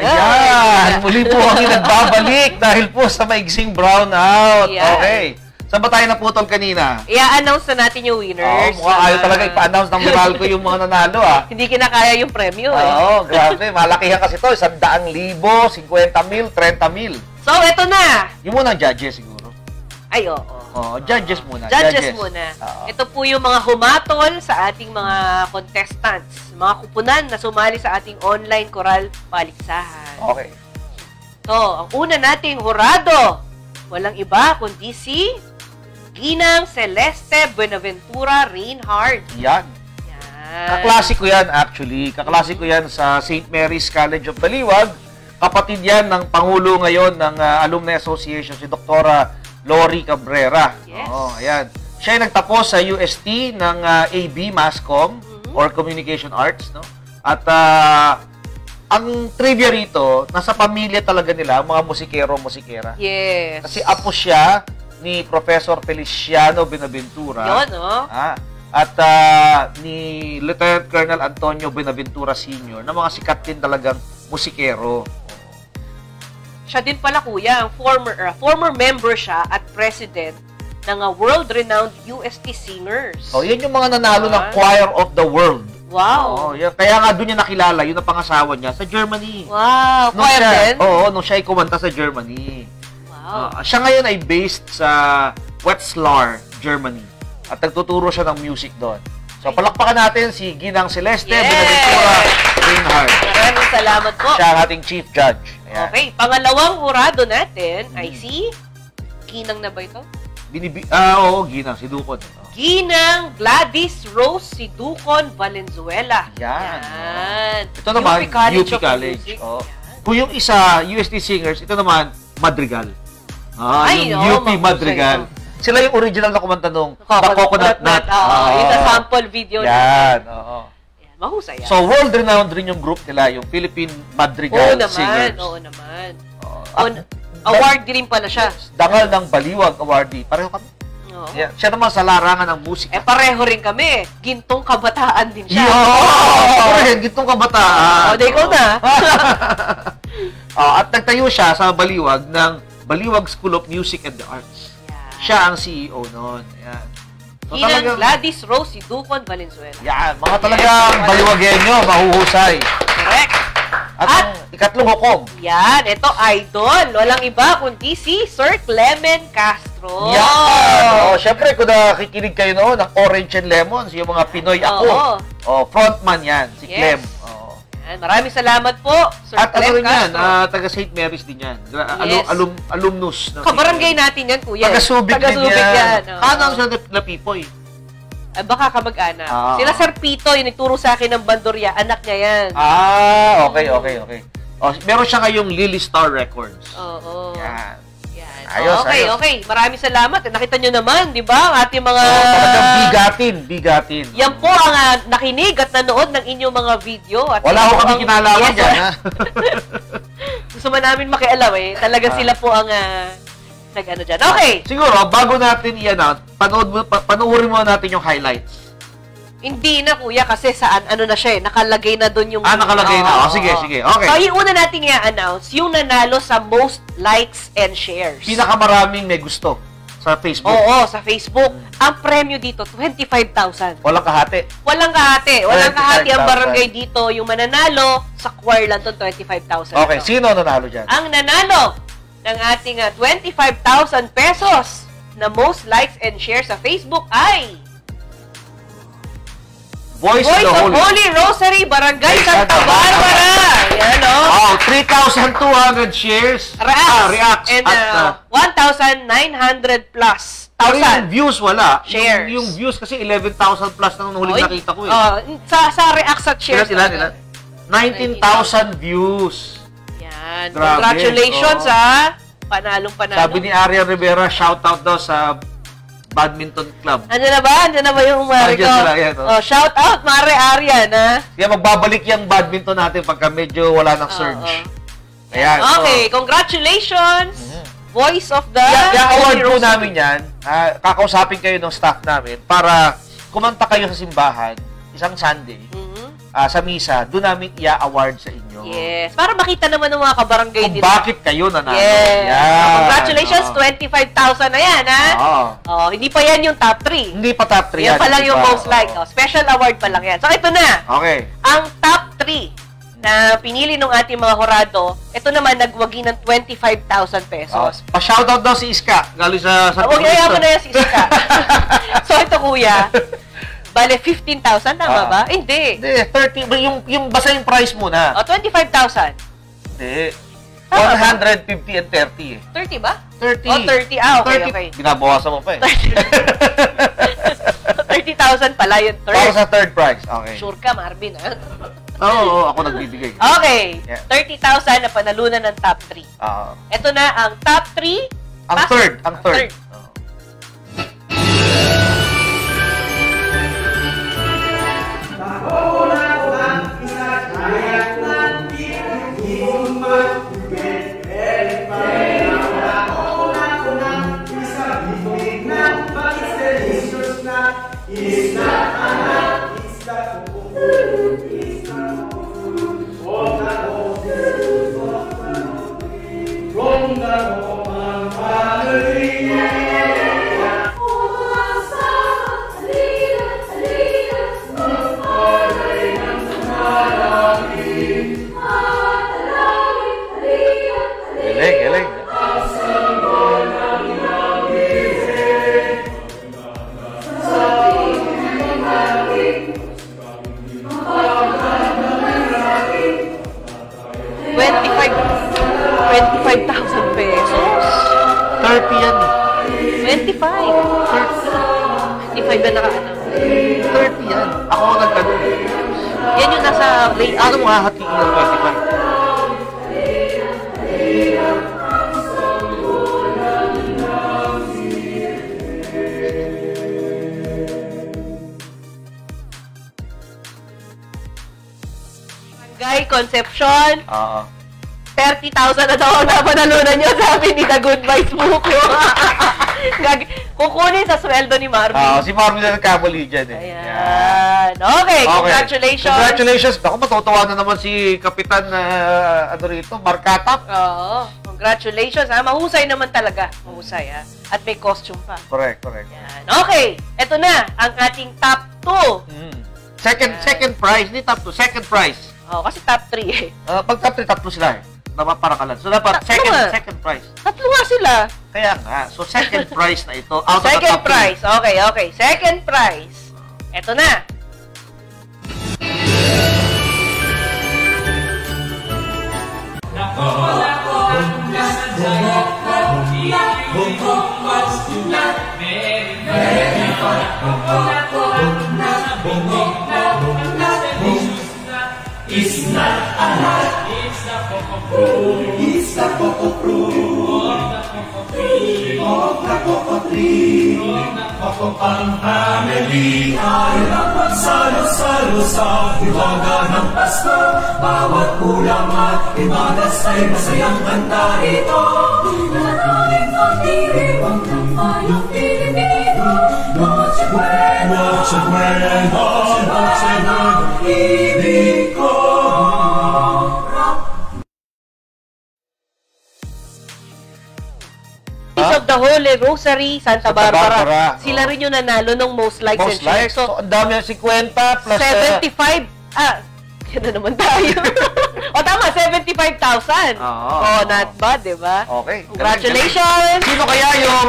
ayan, muli po kami nagbabalik dahil po sa maigsing brownout. Ayan. Okay. Saan ba tayo naputol kanina? I-announce na natin yung winners. Mukhang ayaw talaga ipa-announce ng Meralco yung mga nanalo, Hindi kinakaya yung premyo, grabe. Malakihan kasi ito. 100,000, 50,000, 30,000. So, eto na. Yung muna ang judges siguro. Ay, oo. Judges muna. Judges muna. Ito po yung mga humatol sa ating mga contestants, mga kupunan na sumali sa ating online choral paligsahan. Okay. So, ang una nating hurado, walang iba kundi si Ginang Celeste Buenaventura Reinhard. Yan. Kaklasiko yan actually. Kaklasiko yan sa St. Mary's College of Baliwag. Kapatid yan ng Pangulo ngayon ng Alumni Association, si Dr. Lori Cabrera. Yes. Ayan. Siya ay nagtapos sa UST ng AB Masscom or Communication Arts, no? At ang trivia rito, nasa pamilya talaga nila, mga musikero-musikera. Yes. Kasi apo siya ni Professor Feliciano Buenaventura. Yun, no? At ni Lieutenant Colonel Antonio Buenaventura Sr. na mga sikat din talagang musikero. Siya din pala, kuya, ang former member siya at president ng world-renowned UST Singers. Yan yung mga nanalo ng Choir of the World. Wow. Kaya nga doon niya nakilala, yun ang pangasawa niya, sa Germany. Wow. Choir din? Nung siya ay kumanta sa Germany. Wow. Siya ngayon ay based sa Wetzlar, Germany. At nagtuturo siya ng music doon. So, palakpakan natin si Ginang Celeste Buenaventura Reinhard. Maraming salamat po. Siya ang ating chief judge. Ayan. Okay, pangalawang hurado natin ay si Ginang na ba ito? Oo, Ginang, si Dukon. Ginang Gladys Rose Siducon Valenzuela. Yan. Ito naman, UP College. Kung yung isa, UST Singers, ito naman, Madrigal. Yung UP Madrigal. Sila yung original na kumanta nung The Coconut Nut. Yung sample video yan, mahusay yan. So, world-renowned rin yung group nila, yung Philippine Madrigal Singers. Oo naman. Award din pala siya. Dangal ng Baliwag Awardee. Pareho kami. Yeah. Siya naman sa larangan ng musika. Pareho rin kami. Gintong kabataan din siya. Gintong kabataan. Ikaw na. At nagtayo siya sa Baliwag ng Baliwag School of Music and the Arts. Siya ang CEO noon. Ayan. So, Ginang Gladys Rose Siducon Valenzuela. Yan, mga talagang baliwagenyo, mahuhusay. Correct. At ang ikatlong hukom. Yan, ito idol. Walang iba kundi si Sir Clemen Castro. Yan. Siyempre, kung nakikinig kayo noon ng Orange and Lemons, yung mga Pinoy ako. Frontman yan, si Clem. Yan, maraming salamat po, Sir At Clem Castro. taga St. Mary's din yan. Alumnus. Kabarangay natin yan, kuya. Taga-Subic din yan. Ano sa Lapipoy? Baka kamag-anak. Sila Sir Pito, yung nagturo sa akin ng bandurya. Anak niya yan. Okay. Meron siya ngayong Lily Star Records. Oo. Yan. Ayos. Okay. Maraming salamat. Nakita nyo naman, di ba? Ang ating mga... Talagang bigatin. Yan po ang nakinig at nanood ng inyong mga video. At wala ko kami kinalaman dyan, ha? Gusto man namin makialam, Talaga sila po ang... nag-ano dyan. Okay. Siguro, bago natin i-announce, panoorin mo natin yung highlights. Hindi na, kuya, kasi saan, na siya nakalagay na doon yung... nakalagay na. Sige. Okay. So, yung una natin i-announce, yung nanalo sa most likes and shares. Pinakamaraming may gusto sa Facebook. Oo, sa Facebook. Ang premyo dito, 25,000. Walang kahati. Walang kahati ang barangay dito. Yung mananalo, sa choir lang to 25,000. Okay, sino nanalo dyan? Ang nanalo ng ating 25,000 pesos na most likes and shares sa Facebook ay Voice of Holy Rosary, Barangay Santa Barbara. Yan, 3,200 shares. Reacts. And 1,900 plus. Pero yung views wala. Shares. Yung views kasi 11,000 plus na nung huling nakita ko Sa reacts at shares. Ilan? 19,000 views. Yan. Congratulations, Panalong. Sabi ni Arian Rivera, shoutout daw sa Badminton Club. Ano na ba yung Mare ko? Shout out, Mare Arian, Kaya magbabalik yung badminton natin pagka medyo wala ng surge. Ayan. Okay, congratulations! Voice of the... Award po namin yan. Kakausapin kayo ng staff namin para kumanta kayo sa simbahan isang Sunday. Sa misa, doon namin i-award sa inyo. no? Yes. Para makita naman ng mga kabarangay Kung nila. bakit kayo nanalo. Yes. Yan. Congratulations, Oo. 25,000 na yan, ha? Oo. Oh, hindi pa yan yung top 3. Hindi pa top 3 Yan pa lang di yung ba? most liked. Oo. Oh, special award pa lang yan. So, ito na. Okay. Ang top 3 na pinili ng ating mga horado, ito naman nagwagi ng 25,000 pesos. Pa-shoutout daw si Iska. Galing sa Huwag kaya mo na yan si Iska. So, ito kuya, bale 15,000, tama ba? Hindi. Hindi, 30. Yung basta yung price muna. O, 25,000. Hindi. Tama ba? 150 and 30 eh. 30 ba? 30. O, 30. Ah, okay, 30. okay. Binabawasan mo pa eh. 30,000 pala yung Para third. sa third prize. Okay. Sure ka, Marvin, ha? Oo, ako nagbibigay. Okay. Yeah. 30,000 na panalunan ng top 3. Oo. Ito na ang top 3. Ang third. Ang third. Oo. Galing, galing. $25,000 pesos. 30 yan eh. 25. 25 na naka-ano. 30 yan. Ako ang nagtanong. Yan yung nasa play. Ano mo hahatiin ng 25? Guy, Concepcion, Oo. 30,000 na daw ang napanalunan nyo, sabi ni The Good Vibes Buko. Kukunin sa sweldo ni Marvin. Si Marvin na nagkamali dyan eh. Ayan. Okay, congratulations. Congratulations. Ako, matutuwa na naman si Kapitan Markatap. Oo, congratulations. Ha? Mahusay naman talaga. Mahusay, ha? At may costume pa. Correct, correct. Ayan. Okay, eto na ang ating top 2. Second prize, hindi top 2, second prize. Oh, kasi top 3 eh. Pag top 3, tatlo sila eh. Parakalan. So, dapat Tatlo nga. second prize. Tatlo nga sila. Kaya nga. So, second prize na ito. Out of the Second top prize. Okay, okay. Second prize. Eto na. It's the Coco Fruit of the Coco Tree. Coco ang family ay napagsalo-salo sa hiwaga ng Pasko. Bawat ulam at imadas ay masayang kanta ito. Pinanalig ang diribang ng mayong Pilipino. Noche Buena, Noche Buena, Noche Buena, ibig ko. Of the Holy Rosary, Santa Barbara. Barbara. Sila rin yung nanalo ng most likes Most and shares. likes. So, ang dami ng 50 plus... 75. Yan na naman tayo. O tama, 75,000. Oo. Oh, not bad, di ba? Okay. Congratulations! Sino kaya yung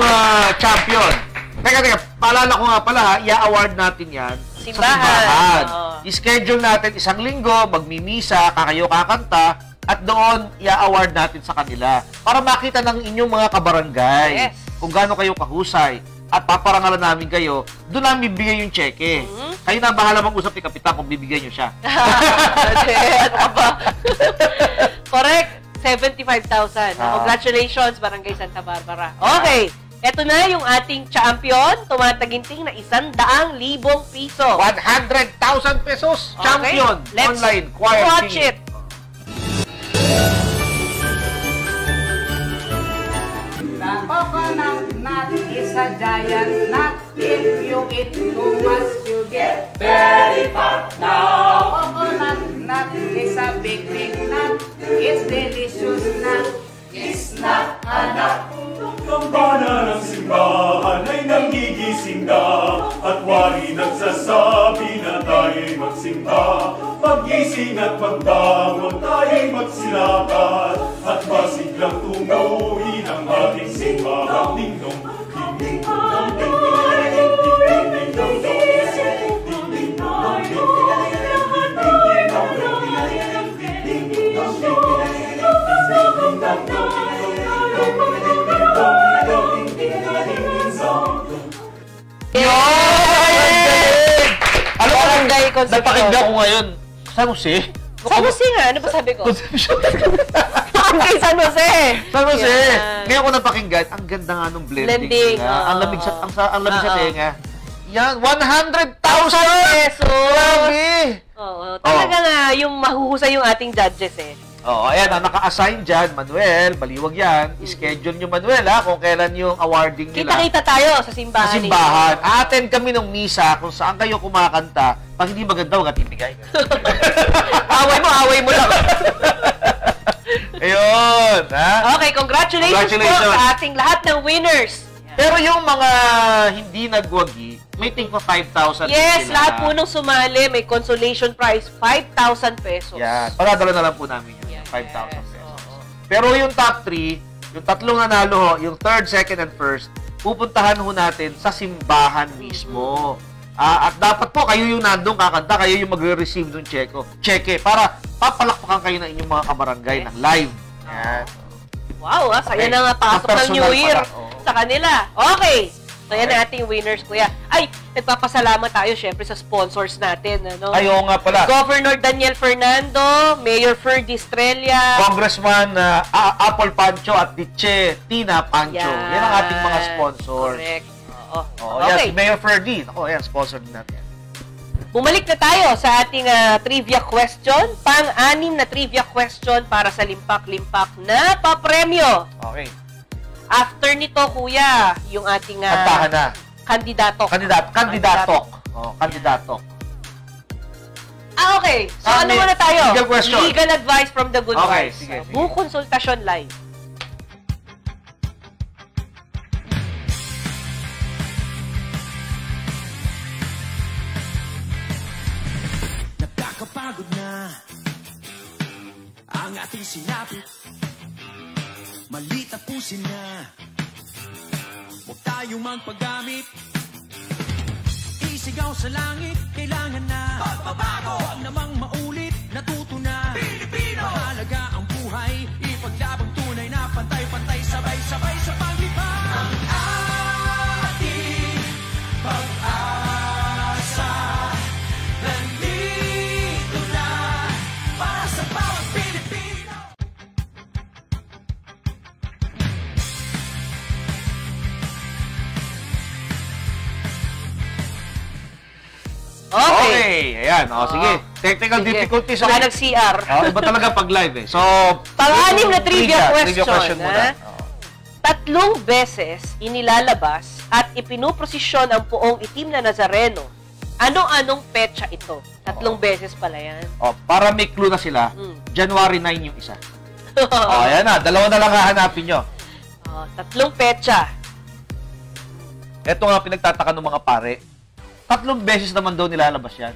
champion? Teka, paalala ko nga pala ha, i-award natin yan Simbahan. sa simbahan. Oo. I-schedule natin isang linggo, magmimisa, kakayo kakanta, at doon i-award natin sa kanila para makita ng inyong mga kabarangay Yes. kung gaano kayo kahusay at paparangalan namin kayo, doon namin bibigay yung cheque. Kayo na bahala mag-usap ni Kapitan kung bibigyan nyo siya. Ano ka ba? Correct. 75,000. Ah. Congratulations, Barangay Santa Barbara. Okay. Eto na yung ating champion, tumataginting na 100,000 piso. 100,000 pesos! Okay. Champion! Let's Online choir watch singing. it. The coconut nut is a giant nut. If you eat too much, you get very fat now. Coconut nut is a big, big nut. delicious na snack anak. Kampana ng simbahan ay nangigising na at wari nagsasabi na tayo'y magsimba. Magising at magbangon tayo'y magsilakad at masiglang tunguhin ang ating simbahan. Ding-dong, ding-ding-dong, ding-ding-dong, ding-ding-dong, Alam mo, Barangay Concepcion. napakinggan ko ngayon. San Jose? San Jose nga, ano ba sabi ko? Concepcion. Barangay San Jose. San Jose. Yan. Ngayon ko napakinggan, ang ganda nga nung blending. Blending, nila. oo. Ang lamig sa Oo. tenga. Yan, 100,000 pesos. Grabe! Oo, talaga nga, yung mahuhusay yung ating judges eh. Oo, ayan, ang naka-assign dyan, Manuel, baliwag yan. Schedule nyo, Manuel, ha, kung kailan yung awarding nila. Kita-kita tayo sa simbahan. Sa simbahan. A-attend kami ng misa kung saan kayo kumakanta. Pag hindi maganda, huwag atibigay. away mo lang. Ayun, ha? Okay, congratulations po sa ating lahat ng winners. Pero yung mga hindi nagwagi, may tingko 5,000 Yes, sila. lahat po nung sumali, may consolation prize, 5,000 pesos. Yan. Paradala na lang po namin yun. Yes. 5,000 pesos. Pero yung top 3, yung tatlong nanalo ho, yung third, second, and first, pupuntahan ho natin sa simbahan mismo. At dapat po kayo yung nandong kakanta, kayo yung magre-receive ng cheque para papalakpakan kayo ng inyong mga kabarangay ng live. Yan. Wow, saya Okay. na nga pasok ng Personal New Year pala, oo. sa kanila. Okay. So, yan Okay. ang ating winners, kuya. Ay, nagpapasalamat tayo, syempre, sa sponsors natin. Ano? Ayaw nga pala. Governor Daniel Fernando, Mayor Ferdy Estrella, Congressman Apple Pancho at Diche Tina Pancho. Yan ang ating mga sponsors. Correct. Oo. Oh, yan, Okay. si Mayor Ferdy. Ako, yan, sponsor din natin. Bumalik na tayo sa ating trivia question. Pang-anim na trivia question para sa limpak-limpak na papremyo. Okay. After nito, kuya, yung ating Kantahan na. kandidato. Kandidatok. Oh, kandidatok. Okay. So, ano May muna tayo? legal question. Legal advice from the good Okay, ones. sige, sige. Buong konsultasyon live. Nakakapagod na ang ating sinapit. Malit tapusin na. Huwag tayong magpagamit. Isigaw sa langit, kailangan na pagbabago. Huwag namang maulit, natuto na Pilipino. Mahalaga ang buhay, ipaglabang tunay na pantay-pantay, sabay-sabay sa paglipad. Ang ating pag-asa nandito na para sa bawat Pilipino. Okay. Ayan. O, sige. Technical Sige. difficulties. Baka Okay. nag-CR. Iba talaga pag live eh. So, Pang-anim na trivia Trivia question, muna. ha? 3 beses inilalabas at ipinuprosisyon ang puong itim na Nazareno. Ano-anong petsa ito? 3 beses pala yan. Oh, para may clue na sila, Mm. January 9 yung isa. Oh, ayan na. Dalawa na lang hahanapin nyo. 3 petsa. Ito nga pinagtataka ng mga pare. 3 beses naman daw nilalabas yan.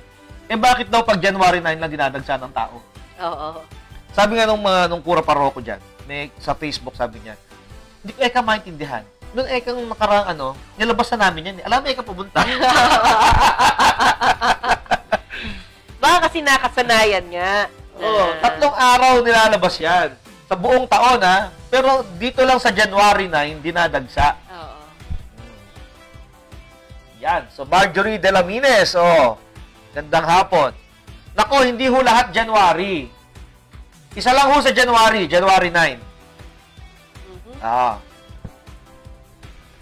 Eh bakit daw pag January 9 lang dinadagsa ng tao? Oo. Sabi nga nung kura paroko dyan, sa Facebook sabi niya, hindi ko eka maintindihan. Noon ekang nakarang nilabas na namin yan. Alam mo eka pumunta. Baka kasi nakasanayan nga. Oo, 3 araw nilalabas yan. Sa buong taon ha. Pero dito lang sa January 9, dinadagsa. Oo. Yan. So, Marjorie de la Mines. Oh, gandang hapon. Nako, hindi ho lahat January. Isa lang ho sa January 9.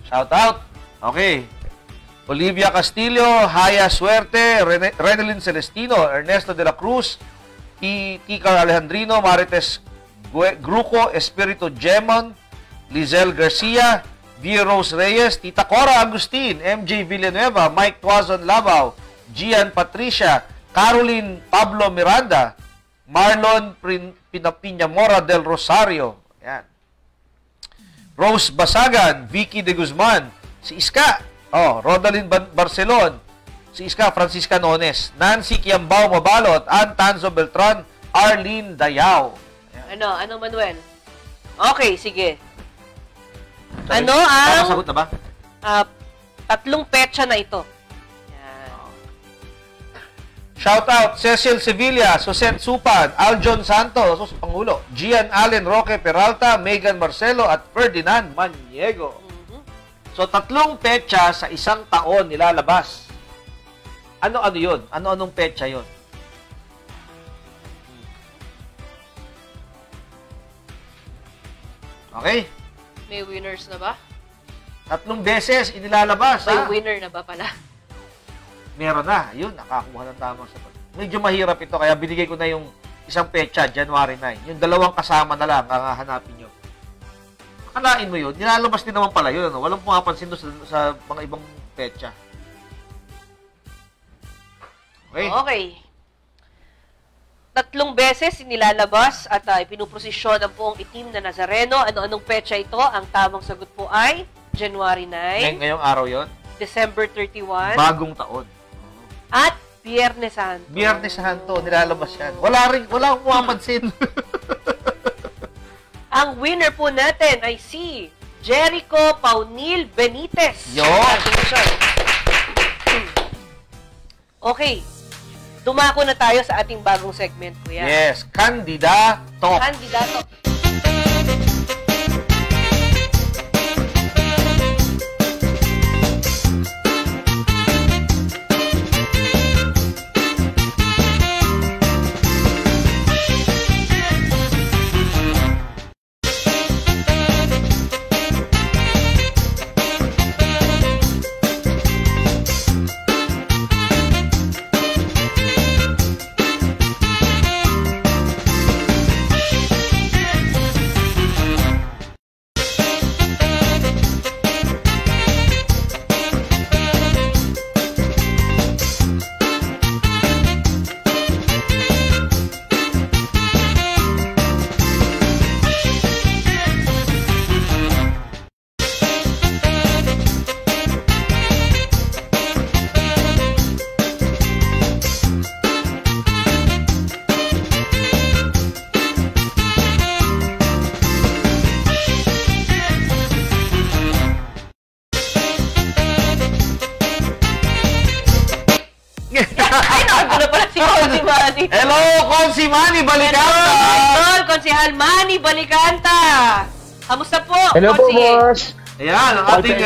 Shout out. Okay. Olivia Castillo, Haya Suerte, Renelyn Celestino, Ernesto de la Cruz, Kika Alejandrino, Marites Gruco, Espiritu Gemon, Lizelle Garcia, Via Rose Reyes, Tita Cora Agustin, MJ Villanueva, Mike Tuazon Labao, Gian Patricia, Caroline Pablo Miranda, Marlon Pinamora del Rosario. Ayan. Rose Basagan, Vicky de Guzman, si Iska, Rodalyn Barcelon, si Iska Francisca Nones, Nancy Kiambao Mabalot, Ann Tanzo Beltran, Arlene Dayao. Ano Manuel? Okay, sige. Sorry, Ano ang sagot na ba? tatlong petsa na ito? Yan. Shout out Cecil Sevilla, Suset Supan, Aljon Santos, Pangulo, Gian Allen Roque Peralta, Megan Marcelo at Ferdinand Maniego. So tatlong petsa sa isang taon nilalabas. Ano-ano 'yon? Ano-anong petsa 'yon? Okay? May winners na ba? Tatlong beses inilalabas. May ha? winner na ba pala? Meron na. Yun, nakakuha ng tamang sagot. Medyo mahirap ito, kaya binigay ko na yung isang petsa, January 9. Yung dalawang kasama na lang ang hanapin nyo. Akalain mo yun, nilalabas din naman pala yun. Ano? Walang pumapansin doon sa mga ibang petsa. Okay? Okay. Tatlong beses inilalabas at ipinuprosesyon ang buong itim na Nazareno. Ano-anong petsa ito? Ang tamang sagot po ay January 9, Ngayong araw yon, December 31, bagong taon. at Biyernes Santo. Biyernes Santo, nilalabas yan. Walang pumapansin. Ang winner po natin ay si Jericho Paunil Benitez. Yun. Congratulations. Okay. Dumako na tayo sa ating bagong segment, kuya. Yes, Candida Talk. Kandidato. Ay, nakagano na pala si Consi Manny. Hello, Consi Manny Balikanta! Idol, Konsehal Manny Balikanta. Kamusta po, Hello po, Konsi? boss. Ayan, ang ating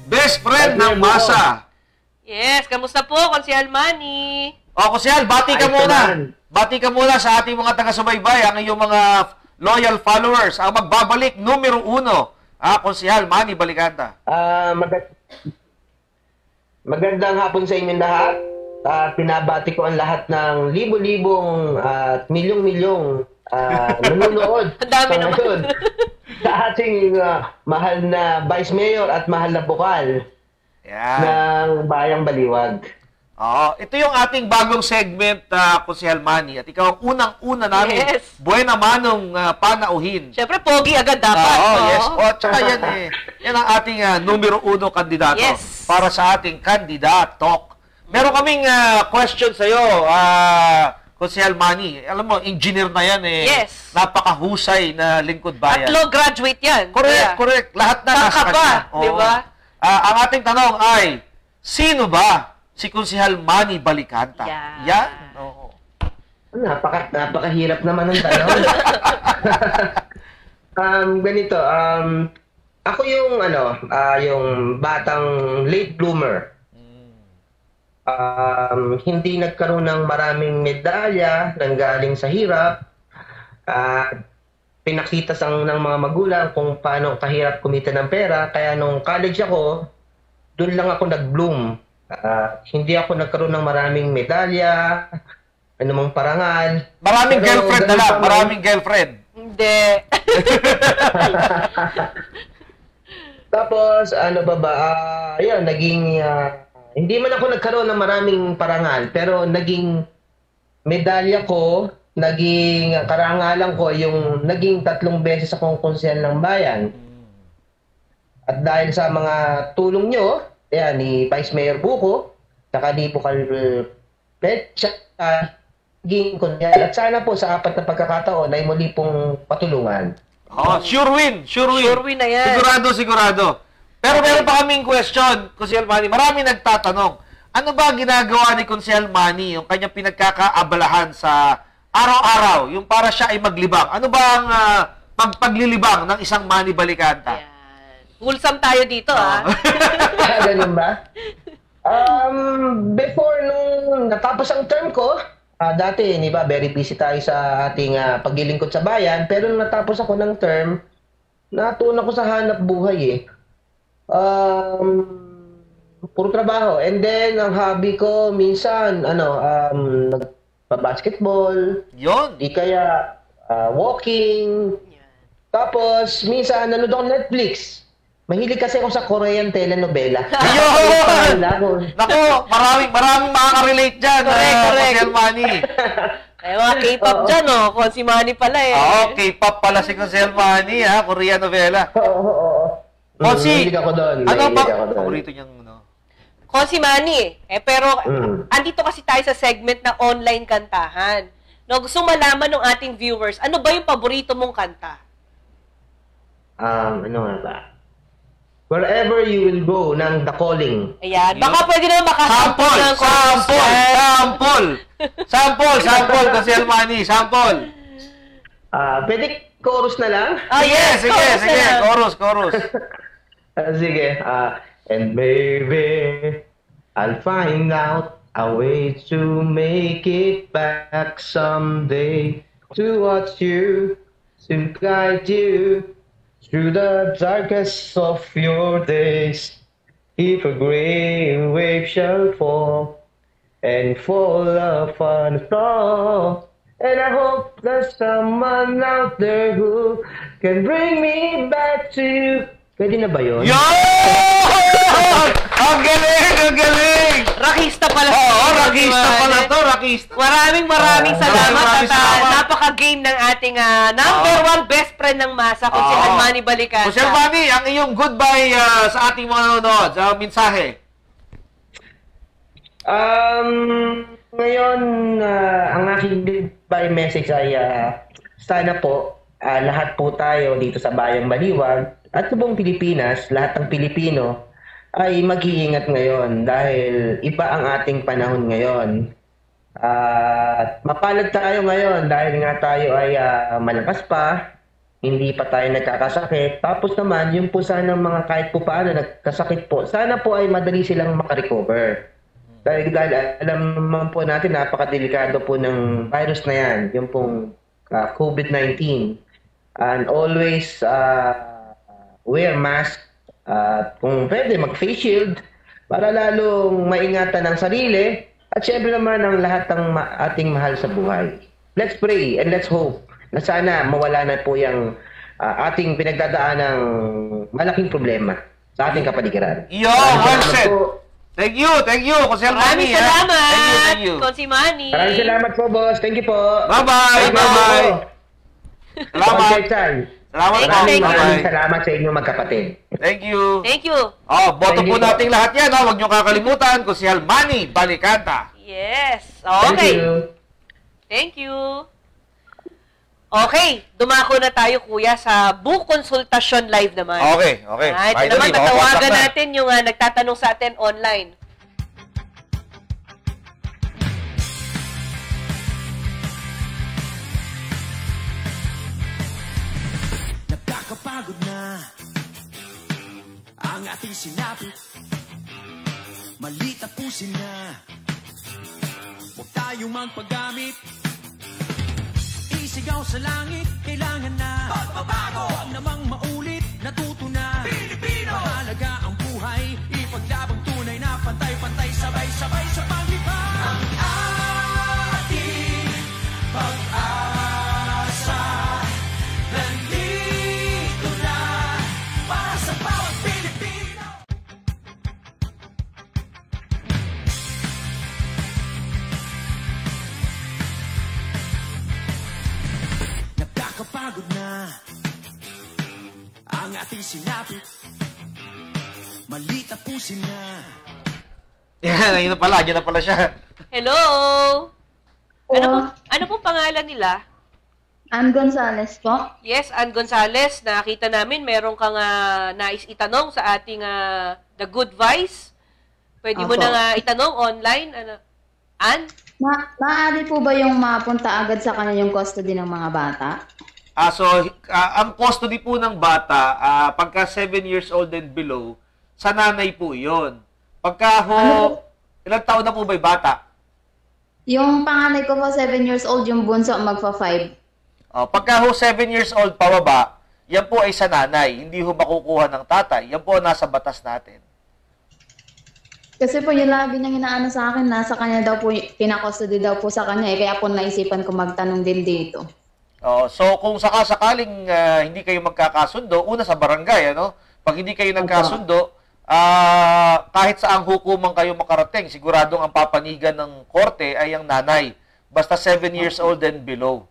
best friend ng masa. Yes, kamusta po, Konsehal Manny? Konsehal, bati ka Ayos muna. naman. Bati ka muna sa ating mga taga-subaybay, ang iyong mga loyal followers, ang magbabalik numero 1, Konsehal Manny Balikanta. Magandang hapon sa inyong lahat. Pinabati ko ang lahat ng libo-libong at milyong-milyong nanonood Ang dami sa naman. ngayon sa ating mahal na Vice Mayor at mahal na bukal Ayan. ng Bayang Baliwag. Ito yung ating bagong segment, Konsehal Manny. At ikaw ang unang-una namin. Yes. Buena manong panauhin. Siyempre, pogi agad dapat. Yes. Tsaka yan yan ang ating numero 1 kandidato Yes. para sa ating Candida Talk. Meron kaming question sa'yo, Konsehal Manny. Alam mo, engineer na yan Yes. Napakahusay na lingkod bayan. At law graduate yan. Correct, Kuya. correct. Lahat na Saka nasa pa, kanya. di ba? Ang ating tanong ay, sino ba si Konsehal Manny Balikanta? Yan. Yan. Oo. Napakahirap naman ang tanong. Ganito, ako yung yung batang late bloomer. Hindi nagkaroon ng maraming medalya nanggaling sa hirap. Pinakita ng mga magulang kung paano kahirap kumita ng pera. Kaya nung college ako, doon lang ako nag-bloom. Hindi ako nagkaroon ng maraming medalya, anumang parangal. Maraming Pero girlfriend na ganun lang. pa man. Maraming girlfriend. Hindi. Tapos, ayun, naging, hindi man ako nagkaroon ng maraming parangal, pero naging medalya ko naging karangalan ko yung naging 3 beses akong konsehal ng bayan. At dahil sa mga tulong nyo, yan, ni Vice Mayor Buko, saka ni Bukal Petsa, naging konsehal. At sana po sa 4 na pagkakataon ay muli pong patulungan. Sure win. Sure win na yan. Sigurado. Pero meron pa kaming question, Konsehal Manny. Marami nagtatanong, ano ba ginagawa ni Konsehal Manny, yung kanyang pinagkakaabalahan sa araw-araw, yung para siya ay maglibang? Ano ba ang paglilibang ng isang Manny Balicanta? Yan. Wholesome tayo dito, Ganun ba? Before nung natapos ang term ko, dati, di ba, very busy tayo sa ating paglilingkod sa bayan. Pero nung natapos ako ng term, natuon ako sa hanap buhay puro trabaho. And then, ang hobby ko, minsan, nagpa-basketball. Yun. Di kaya, walking. Tapos, minsan, nanood ako Netflix. Mahilig kasi ako sa Korean telenovela. Ayun! Naku, maraming makaka-relate dyan. Correct. Konsehal Manny. Ay, mga K-pop dyan, Kung si Manny pala K-pop pala si Konsehal Manny, Korean novela. Oo. Konsi, Mahilig ako doon. ano ba? Paborito niyang, Kung si Manny, pero andito kasi tayo sa segment na online kantahan. No, gusto malaman ng ating viewers, ano ba yung paborito mong kanta? Ano nga ba? Wherever You Will Go ng The Calling. Ayan. Baka pwede naman makasample ng Sample, Konsehal Manny, sample. Pwede chorus na lang? Sige, chorus. Sige. And maybe I'll find out a way to make it back someday, to watch you, to guide you through the darkest of your days. If a great wave shall fall and fall upon us all, and I hope there's someone out there who can bring me back to you. Pwede na ba yun? Yun! Ang galing! Rakista pala. Rakista. Maraming salamat. Napaka-game ng ating number 1 best friend ng masa, Konsehal Manny Balicanta. Konsehal Manny, ang iyong goodbye sa ating mga nanonood, sa mensahe. Ngayon, ang aking goodbye message ay sana po, lahat po tayo dito sa Bayang Baliwag at sa buong Pilipinas, lahat ng Pilipino ay mag-iingat ngayon dahil iba ang ating panahon ngayon. At mapalad tayo ngayon dahil nga tayo ay malakas pa, hindi pa tayo nagkakasakit. Tapos naman, yung po sana mga kahit po paano nagkasakit po, sana po ay madali silang makarecover. Dahil alam naman po natin, napakadelikado po ng virus na yan, yung pong COVID-19. And always wear mask, kung pwede mag-face shield para lalong maingatan ang sarili at syempre naman ang lahat ng ating mahal sa buhay. Let's pray and let's hope na sana mawala na po yung ating pinagdadaan ng malaking problema sa ating kapaligiran. Well said. Thank you, Konsehal Manny. Maraming salamat. Thank you. Konsi Manny. Maraming salamat po, boss. Thank you po. Bye-bye. Salamat. Maraming salamat sa inyo magkapatid. Thank you. Boto Thank po you. nating lahat yan. Huwag niyo kakalimutan, Konsehal Manny Balicanta. Yes. Okay. Thank you. Okay, dumako na tayo, kuya, sa book consultation live naman. Okay. Ito naman, tatawagan natin yung nagtatanong sa atin online. Nagkakapagod na ang ating sinapit. Mali tapusin na, huwag tayong magpagamit. Isigaw sa langit, kailangan na pagbabago. Huwag namang maulit, natuto na Pilipino. Mahalaga ang buhay, ipaglabang tunay na pantay-pantay, sabay-sabay sa paglipa. Ang ating pag-asa nandito na para sa bawat Pilipino. pagod na ang ating sinapit. Mali tapusin na. Yan, ayun na pala siya. Hello! Ano pong pangalan nila? Ann Gonzales po. Yes, Ann Gonzales. Nakita namin meron kang nais itanong sa ating The Good Vice. Pwede mo Opo. na itanong online. Ann? Maaari po ba yung mapunta agad sa kanya yung custody ng mga bata? Ang custody po ng bata, pagka 7 years old and below, sa nanay po yun. Pagka ilang taon na po ba yung bata? Yung panganay ko po 7 years old, yung bunso magpa-5. Pagka 7 years old pababa, yan po ay sa nanay. Hindi ho makukuha ng tatay. Yan po nasa batas natin. Kasi po yung lagi niyang inaano sa akin, nasa kanya daw po, pinakustody daw po sa kanya. Kaya po naisipan ko magtanong din dito. So kung sakasakaling hindi kayo magkakasundo, una sa barangay, ano? Pag hindi kayo nagkasundo, kahit saang hukuman kayo makarating, siguradong ang papanigan ng korte ay ang nanay. Basta 7 years old and below.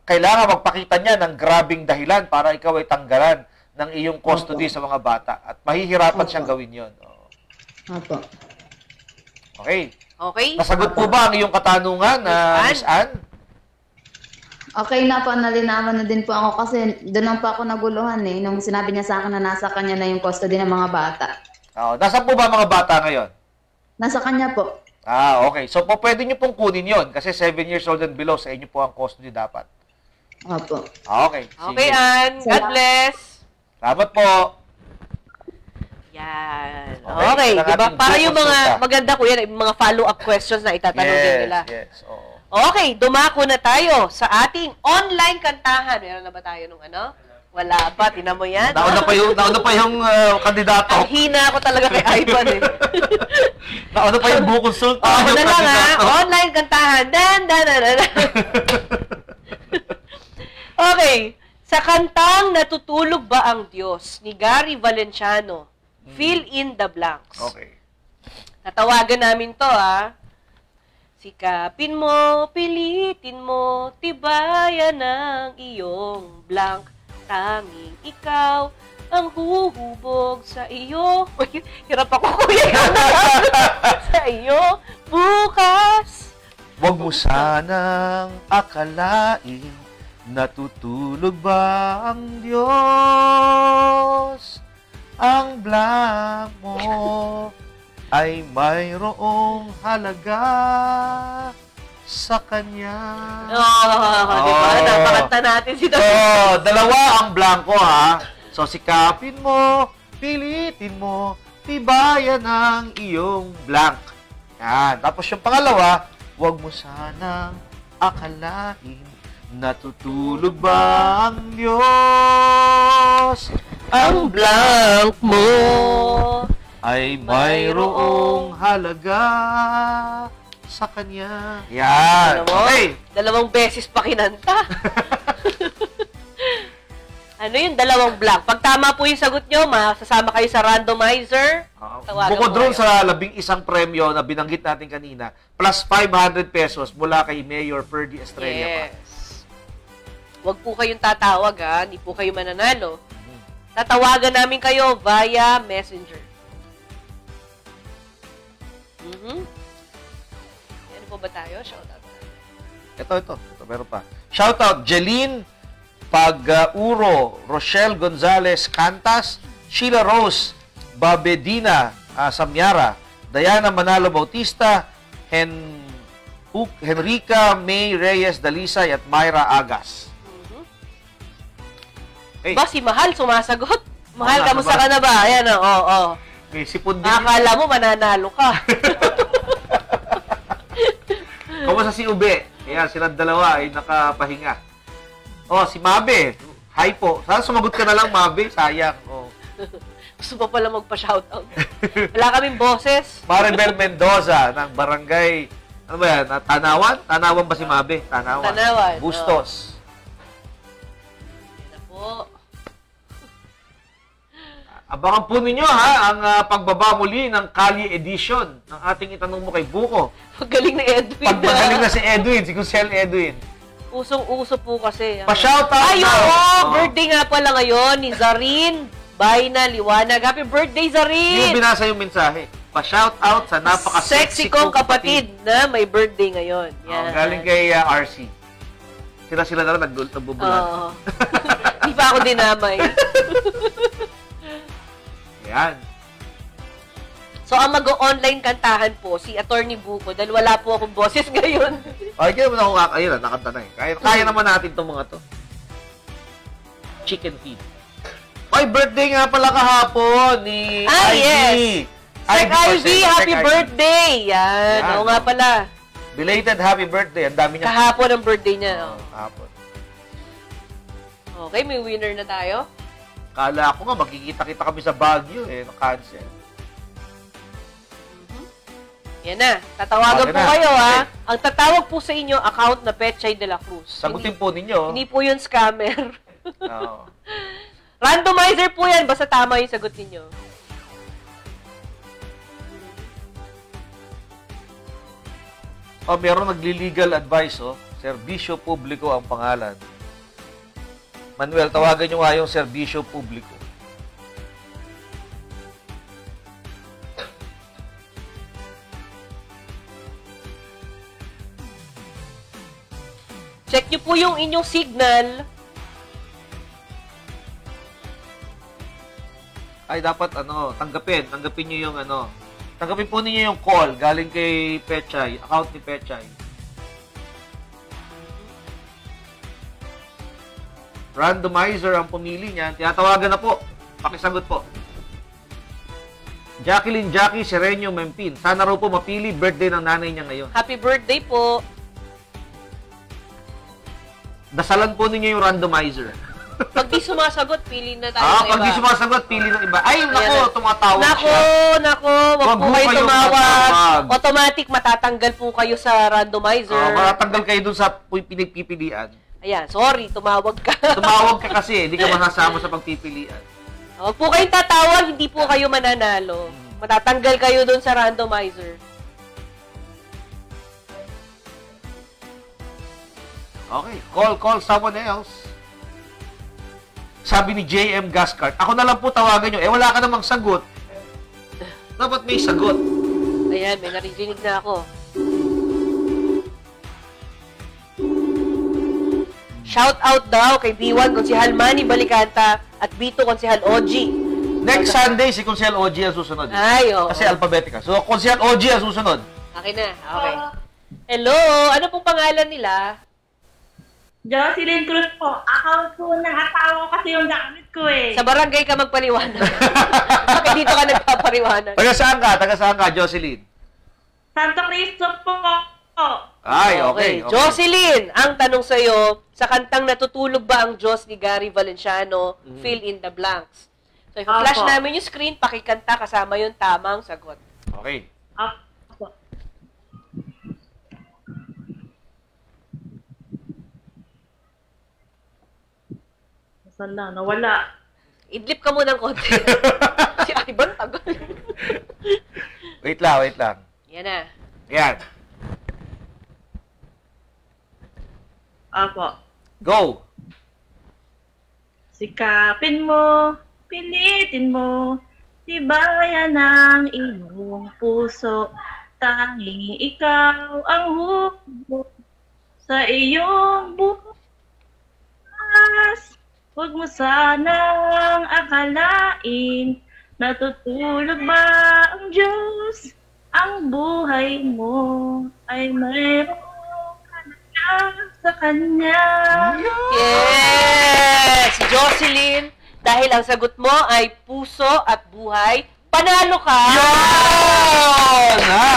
Kailangan magpakita niya ng grabing dahilan para ikaw ay tanggalan ng iyong custody sa mga bata. At mahihirapan siyang gawin yon. Opo. Okay. Okay? Nasagot po ba ang iyong katanungan, Miss Ann? Okay na po, nalinawan na din po ako kasi doon lang po ako naguluhan nung sinabi niya sa akin na nasa kanya na yung custody ng mga bata. Nasaan po ba mga bata ngayon? Nasa kanya po. Okay. So po pwede niyo pong kunin yon kasi 7 years old and below sa inyo po ang custody dapat. Opo. Okay. Okay, Ann. God bless. Salamat po. Yan. Okay, Okay, ito na diba? ating Para yung mga consulta. maganda ko yan, yung mga follow-up questions na itatanong din nila. Yes. Oo. Okay, dumako na tayo sa ating online kantahan. Meron na ba tayo nung ano? Wala pa, tinan mo yan. Nauna pa yung kandidato. Ang hina ako talaga kay Ivan eh. Nauna pa yung buong konsulta. Ako na lang online kantahan. Dan. Okay, sa kantang Natutulog Ba Ang Diyos ni Gary Valenciano, fill in the blanks. Okay. Tatawagan namin to Sikapin mo, pilitin mo, tibayan ang iyong blank. Tanging ikaw ang huhubog sa iyo. Hirap ako, kuya. Sa iyo bukas. Huwag mo sanang akalain, natutulog ba ang Diyos? Ang blank mo ay mayroong halaga sa Kanya. Diba? Napakanta natin si David. Dalawa ang blanco, So, sikapin mo, pilitin mo, tibayan ang iyong blank. Yan. Tapos yung pangalawa, huwag mo sanang akalain, natutulog ba ang Diyos? Ang blank mo ay mayroong halaga sa Kanya. Yan. Alam mo, Okay. dalawang beses pa kinanta. Ano yung dalawang blank? Pag tama po yung sagot nyo, masasama kayo sa randomizer. Tawagan Bukod mo doon kayo. sa 11 premyo na binanggit natin kanina, plus 500 pesos mula kay Mayor Ferdy Estrella. Yes. Huwag po kayong tatawag, hindi po kayo mananalo. Tatawagan namin kayo via Messenger. Ano po ba tayo? Shoutout. Ito, meron pa. Shoutout, Jeline Pag-uro, Rochelle Gonzalez Cantas, Sheila Rose Babedina Samyara, Diana Manalo Bautista, Henrica May Reyes Dalisay at Myra Agas. Okay. Ba, si Mahal sumasagot? Mahal, Oo, kamusta ka na ba? Ayan, oo. Okay, sipon din. Akala mo mananalo ka. Kamusta si Ube? Ayan, silang dalawa ay nakapahinga. Si Mabe. Hi po. Sana sumagot ka na lang, Mabe. Sayang. Gusto pa pala magpa-shoutout. Wala kaming boses. Maribel Mendoza ng barangay, ano ba yan? Tanawan? Tanawan ba si Mabe? Tanawan. Bustos. Yan na po. Abangan po ninyo ang pagbaba muli ng Kali Edition ng ating itanong mo kay Buko. Paggaling na Edwin. Pagmagaling na si Edwin, si Kusel Edwin. Usong-uso po kasi. Pa-shoutout Ay, daw. oo! Oh. Birthday nga pala ngayon ni Zarin Bayna Liwanag. Happy birthday, Zarin! Yung binasa yung mensahe. Pa-shoutout sa napaka-sexy kong kapatid na may birthday ngayon. Oh, Yan. galing kay RC. Sila na lang nagbubulan. Oo. Di pa ako dinamay. Yan. So, ang mag-online kantahan po, si Attorney Buko, dahil wala po akong boses ngayon. Ay, kaya naman ako ayun na, nakanta na eh. Kaya naman natin itong mga to. Chicken feed. Ay, birthday nga pala kahapon ni Ivy. Yes! Sek Ivy, happy birthday! Yan, Yan. oo nga pala. Belated happy birthday. Ang dami niya. Kahapon ang birthday niya. Oo, kahapon. Okay, may winner na tayo. Kala ko nga, magkikita-kita kami sa Baguio eh. Na-cancel. Yan na. Tatawagan Okay po na. kayo, ha? Okay. Ang tatawag po sa inyo, account na Petchay de la Cruz. Sagutin po ninyo. Hindi po yun scammer. Oo. Randomizer po yan, basta tama yung sagot ninyo. Oh, meron nagli-legal advice, oh. Serbisyo Publiko ang pangalan. Manuel, tawagan nyo nga yung Serbisyo Publiko. Check nyo po yung inyong signal. Ay, dapat, tanggapin. Tanggapin nyo yung, tanggapin po ninyo yung call galing kay Petchay, account ni Petchay. Randomizer ang pumili niyan. Tinatawagan na po. Pakisagot po. Jackie Sereño Mempin. Sana raw po mapili birthday ng nanay niya ngayon. Happy birthday po. Dasalan po ninyo yung randomizer. Pag di sumasagot, pili na tayo sa Pag iba. di sumasagot, pili ng iba. Ay, Ayan nako, na. tumatawag Nako, siya. wag po kayo kayong tumawag. tatawag. Automatic matatanggal po kayo sa randomizer. Matatanggal kayo dun sa pinagpipilian. Ayan, sorry, tumawag ka. Tumawag ka kasi, hindi ka masasama sa pagpipilian. Huwag po kayong tatawag, hindi po kayo mananalo. Matatanggal kayo dun sa randomizer. Okay, call someone else. Sabi ni JM Gascart, ako na lang po tawagan nyo. Wala ka namang sagot. Dapat may sagot. Ayan, may narinig na ako. Shout out daw kay B1 Konsehal Manny Balikanta at B2 Konsehal OG. Next Sunday, si Konsehal OG ang susunod. Ay, oo. Kasi alphabetical. So, Konsehal OG ang susunod. Akin na, okay. Hello, ano pong pangalan nila? Jocelyn Cruz po. Account po ng asawa ko kasi yung gamit ko eh. Sa barangay ka magpaliwanag. Bakit dito ka nagpapaliwanag? Taga saan ka, Jocelyn? Santo Cristo po. Ay, okay. Jocelyn, ang tanong sa'yo, sa kantang Natutulog ba ang Diyos ni Gary Valenciano, fill in the blanks. So, i-flash Opo. namin yung screen, pakikanta kasama yung tamang sagot. Okay. Opo. Saan lang? Nawala. Idlip ka muna ng konti. Si Ivan, tagal. Wait lang. Yan na. Yan. Opo. Go. Sikapin mo, pilitin mo, tibayan ang iyong puso. Tanging ikaw ang hubog sa iyong bukas. Huwag mo sanang akalain, natutulog ba ang Diyos? Ang buhay mo ay mayroong halaga sa Kanya. Yes! Jocelyn, dahil ang sagot mo ay puso at buhay, panalo ka! Yan! Ha?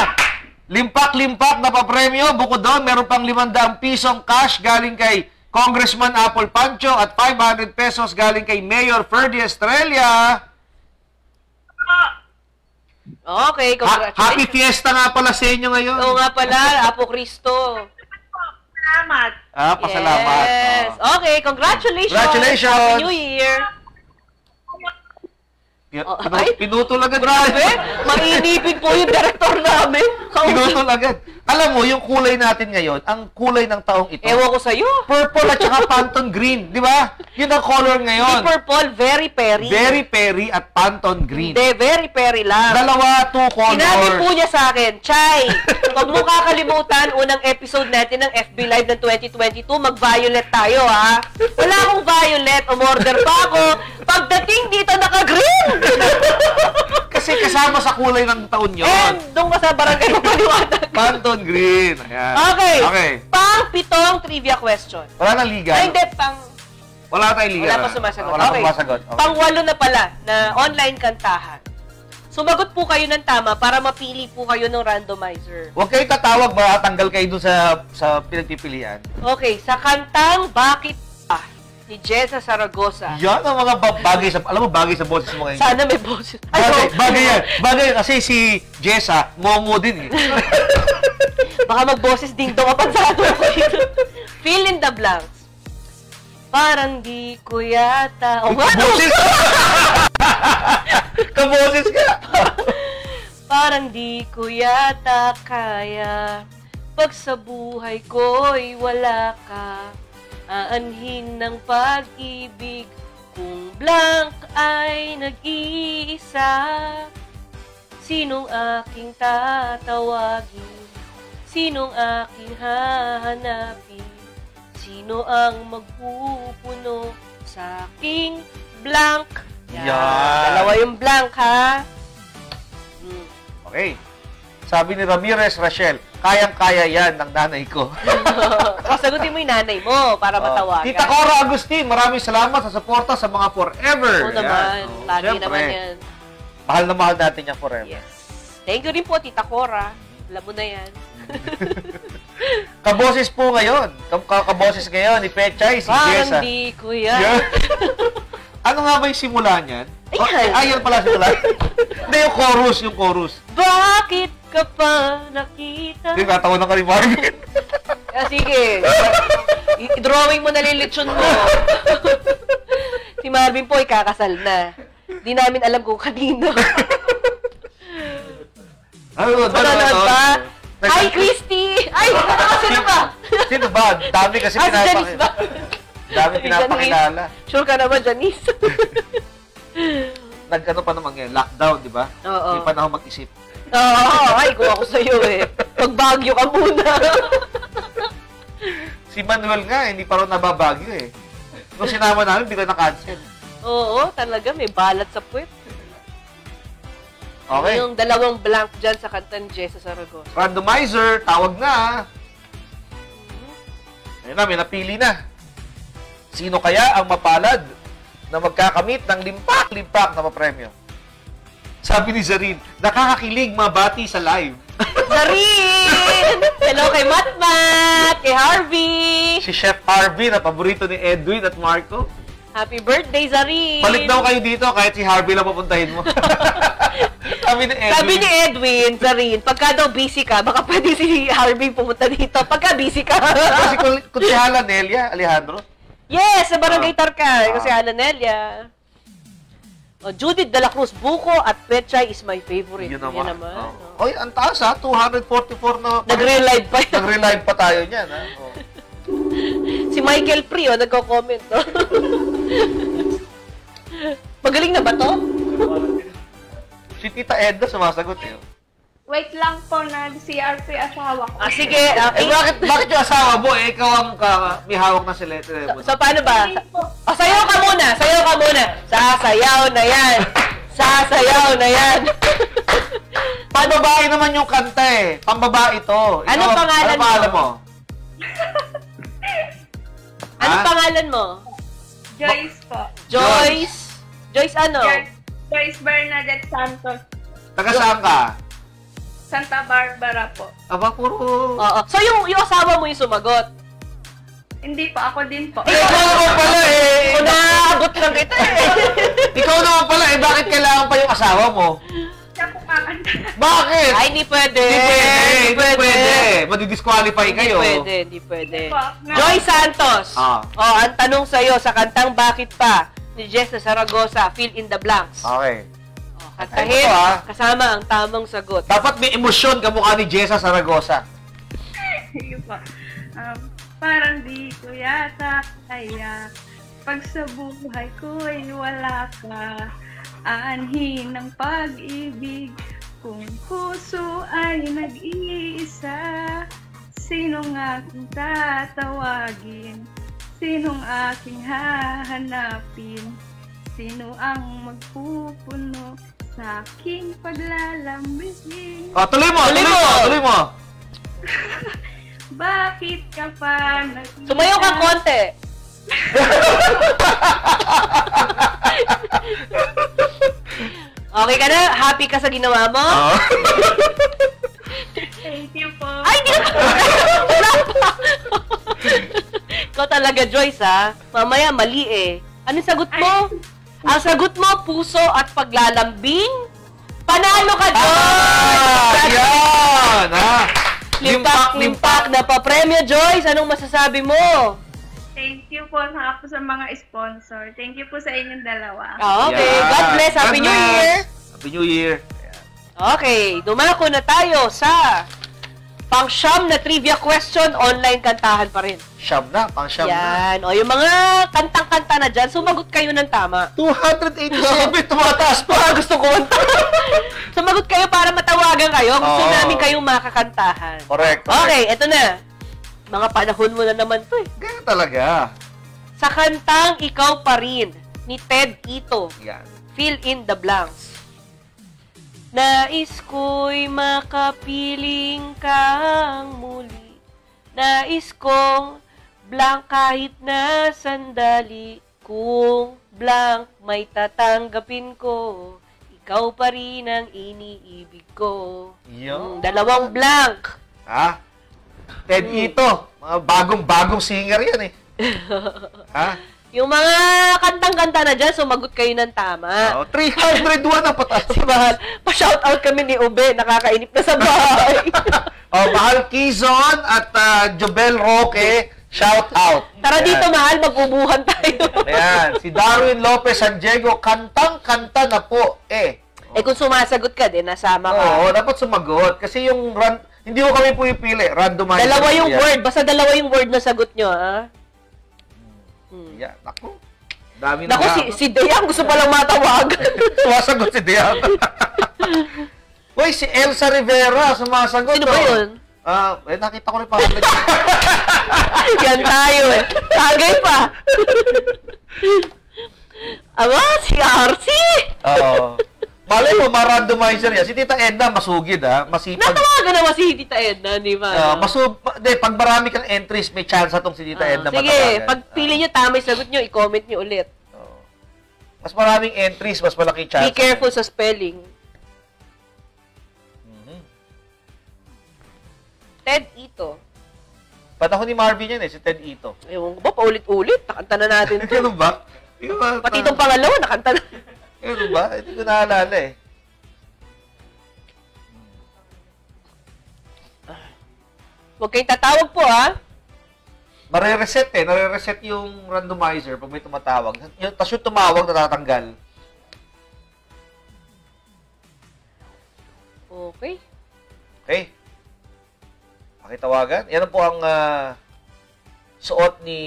Limpak-limpak na papremyo. Bukod doon, meron pang 500 pisong cash galing kay Congressman Apple Pancho at 500 pesos galing kay Mayor Ferdy Estrella. Okay, Happy congratulations. Fiesta nga pala sa inyo ngayon. Oo nga pala, Apo Cristo. Salamat. Pasalamat. Yes. Oh. Okay, congratulations. Congratulations. Happy New Year. Pinutol agad. Grabe, mainipin po yung director namin. Pinutol agad. Alam mo, yung kulay natin ngayon, ang kulay ng taong ito, Ewan ko sa'yo. purple at saka Pantone green, di ba? Yun ang color ngayon. Hindi purple, very peri. Very Perry at Pantone green. Hindi, very peri lang. Dalawa, two colors. Sinabi po niya sa akin, Chay, huwag mo kakalimutan, unang episode natin ng FB Live ng 2022, mag-violet tayo, ha? Wala akong violet, umorder pa ako. Pagdating dito, naka-green! Kasi kasama sa kulay ng taon yun. And doon ka sa barangay mo paliwanag. Pantone green. Ayan. Okay. Okay. Pang-pitong trivia question. Wala nang liga. Ay, hindi, Wala tayong liga. Wala pa sumasagot. Wala pa Okay. sumasagot. Okay. Pang-walo na pala na online kantahan. Sumagot po kayo ng tama para mapili po kayo ng randomizer. Huwag kayo tatawag, matanggal kayo dun sa pinagpipilian. Okay, sa kantang Bakit Pa ni Jessa Zaragoza. Yan ang mga bagay sa, alam mo, bagay sa boses mo ngayon. Sana may boses. Bagay yan. Bagay kasi si Jessa, ngongo din eh. Baka mag-boses ding-dong kapansado ko dito. Fill in the blanks. Parang di ko yata... O nga, Kaboses ka! Kaboses ka! Parang di ko yata kaya pag sa buhay ko'y wala ka. Aanhin ng pag-ibig kung blank ay nag-iisa. Sinong aking tatawagin? Sinong aking hahanapin? Sino ang magpupuno sa aking blank? Yan. Dalawa yung blank, ha? Okay. Sabi ni Ramirez Rachel, kayang-kaya yan ng nanay ko. Sagutin mo yung nanay mo para matawagan. Tita Cora Agustin, maraming salamat sa suporta sa mga forever. Oo naman. Yan. Lagi Siyempre, naman yan. mahal na mahal natin yung forever. Yes. Thank you rin po, Tita Cora. Alam mo na yan. Kaboses po ngayon. Kaboses ngayon ni Pechay, si Jessa. Parang di ko yan. Yan. Ano nga ba yung simula niyan? Ayan. Ayan pala simula. Hindi, yung chorus. Bakit ka pa nakita? Hindi, katawa na ka ni Marvin. Sige. I-drawing mo na lilitsyon mo. Si Marvin po, ikakasal na. Di namin alam kung kanino. Ano ba? Ay, Christy! Ay, sino ba? Sino ba? Dami kasi Si Janice ba? Dami pinapakilala. Sure ka naman, Janice. Nag-ano pa naman ngayon? Lockdown, di ba? Oo. Hindi pa na ako mag-isip. Oo, ay, kung ako sa'yo eh. Magbagyo ka muna. Si Manuel nga, hindi pa rin nababagyo eh. Nung sinama namin, hindi ko na-cancel. Oo, talaga, may balat sa puwet. Okay. Yung dalawang blank dyan sa kanta ni Jessa Zaragoza. Randomizer, tawag na. Ayun na, may napili na. Sino kaya ang mapalad na magkakamit ng limpak-limpak na papremyo? Sabi ni Zarin, nakakakilig mabati sa live. Zarin! Hello kay Matmat, kay Harvey. Si Chef Harvey na paborito ni Edwin at Marco. Happy birthday, Zarin! Balik daw kayo dito kahit si Harvey lang papuntahin mo. Sabi ni Edwin. Sabi ni Edwin, Zarin, pagka daw busy ka, baka pwede si Harvey pumunta dito. Pagka busy ka. Kasi kung si Hala Nelia, Alejandro. Yes, sa Barangay Tarkay, kasi Alanelia. Oh, Judith de la Cruz Buco at Pechay is my favorite. Yun naman. Oh. Oy, ang taas ha, 244 na. Nag-relive pa yun. Nag-relive pa tayo niyan ha. Oh. Si Michael Prio, nagko-comment. No? Magaling na ba to? Si Tita Edna sumasagot eh. Wait lang po, nag-CRP asawa ko. Sige. Eh, bakit yung asawa mo eh, ikaw ang may hawak na telepono? So, paano ba? Sayaw ka muna! Sayaw ka muna! Sasayaw na yan! Sasayaw na yan! Pambabae naman yung kanta eh. Pambabae to. Anong pangalan mo? mo? Anong pangalan mo? Joyce po. Joyce? Joyce ano? Joyce Bernadette Santos. Taga saan ka? Santa Barbara po. Aba, puro... Oo. So, yung asawa mo yung sumagot? Hindi po, ako din po. Ikaw naman pala eh! Naabot lang kita eh! Ikaw naman pala eh, bakit kailangan pa yung asawa mo? Siya po kakanta. Bakit? Ay, hindi pwede! Hindi pwede! Madidisqualify kayo. Hindi pwede. Po. Joy Santos! Ah. Oh, ang tanong sa'yo sa kantang Bakit Pa ni Jessa Zaragoza, fill in the blanks. Okay. Kantahin, Ito, ah. kasama ang tamang sagot. Dapat may emosyon kamukha ni Jessa Saragosa. Sige po. Parang di ko yata kaya pag sa buhay ko'y wala ka. Aanhin ng pag-ibig kung puso ay nag-iisa. Sinong aking tatawagin? Sinong aking hahanapin? Sino ang magpupuno sa aking paglalambing? O, tuloy mo. Bakit ka pa Sumayo ka konti. Okay ka na? Happy ka sa ginawa mo? Oo. Thank you po. Ay, di na! Wala pa! Ikaw talaga, Joyce, ha? Mamaya, mali eh. Anong sagot mo? Ang sagot mo, puso at paglalambing? Panalo ka, Joyce! Yan! Ha? Limpak na pa-premyo, Joyce. Anong masasabi mo? Thank you po sa mga sponsor. Thank you po sa inyong dalawa. Okay, Yan. God bless. Happy God New bless. Year! Happy New Year! Okay, dumako na tayo sa pang-siyam na trivia question. Online kantahan pa rin. Siyam na, pang siyam na. Yan. O, yung mga kantang-kanta na dyan, sumagot kayo ng tama. 287, tumataas pa. Gusto ko kanta. Sumagot kayo para matawagan kayo. Gusto Oo. namin kayong makakantahan. Correct. Okay, eto na. Mga panahon mo na naman to eh. Ganyan talaga. Sa kantang Ikaw Pa Rin ni Ted Ito, Yan. fill in the blanks. Nais ko'y makapiling kang muli. Nais kong blank kahit na sandali. Kung blank may tatanggapin ko, ikaw pa rin ang iniibig ko. Yun. Dalawang blank. Ha? Ted Ito. Mga bagong-bagong singer yan eh. Ha? Yung mga kantang-kanta na dyan, sumagot kayo ng tama. 301 ang pataas. Si Mahal, pa-shoutout kami ni Ube, nakakainip na sa bahay. Mahal Quezon at Jobel Roque, shout out. Tara Ayan. dito, Mahal, mag-ubuhan tayo. Ayan, si Darwin Lopez San Diego, kantang-kanta na po eh. Eh kung sumasagot ka din, nasama ka. Oo, dapat sumagot. Kasi yung hindi ko kami pumipili, randomizer. Dalawa yung yan. word, basta dalawa yung word na sagot nyo, ha? Yan, ako. Dami na Naku, si Deyang gusto palang matawagan. Sumasagot si Dian. Uy, si Elsa Rivera, sumasagot. Sino ba yun? Nakita ko rin pangalan. Yan tayo eh. Tagay pa. Aba, si RC. Oo. Malay mo, ma-randomizer yan. Si Tita Edna, masugid ha. Masipag. Natawagan naman si Tita Edna, di ba? Pag marami kang entries, may chance atong si Tita Edna sige, matawagan. pag pili nyo tama yung sagot nyo, i-comment nyo ulit. Oo. Mas maraming entries, mas malaki chance. Be careful sa spelling. Ted Ito. Panahon ni Marvin yan eh, si Ted Ito. Ewan ko ba, paulit-ulit? Nakanta na natin. Ganun ba? Pati itong pangalawa, nakanta na. Ganun ba? Hindi ko naalala eh. Huwag kayong tatawag po, ha? Nare-reset eh. Nare-reset yung randomizer pag may tumatawag. Tapos yung tumawag, natatanggal. Okay. Okay. Pakitawagan. Yan po ang suot ni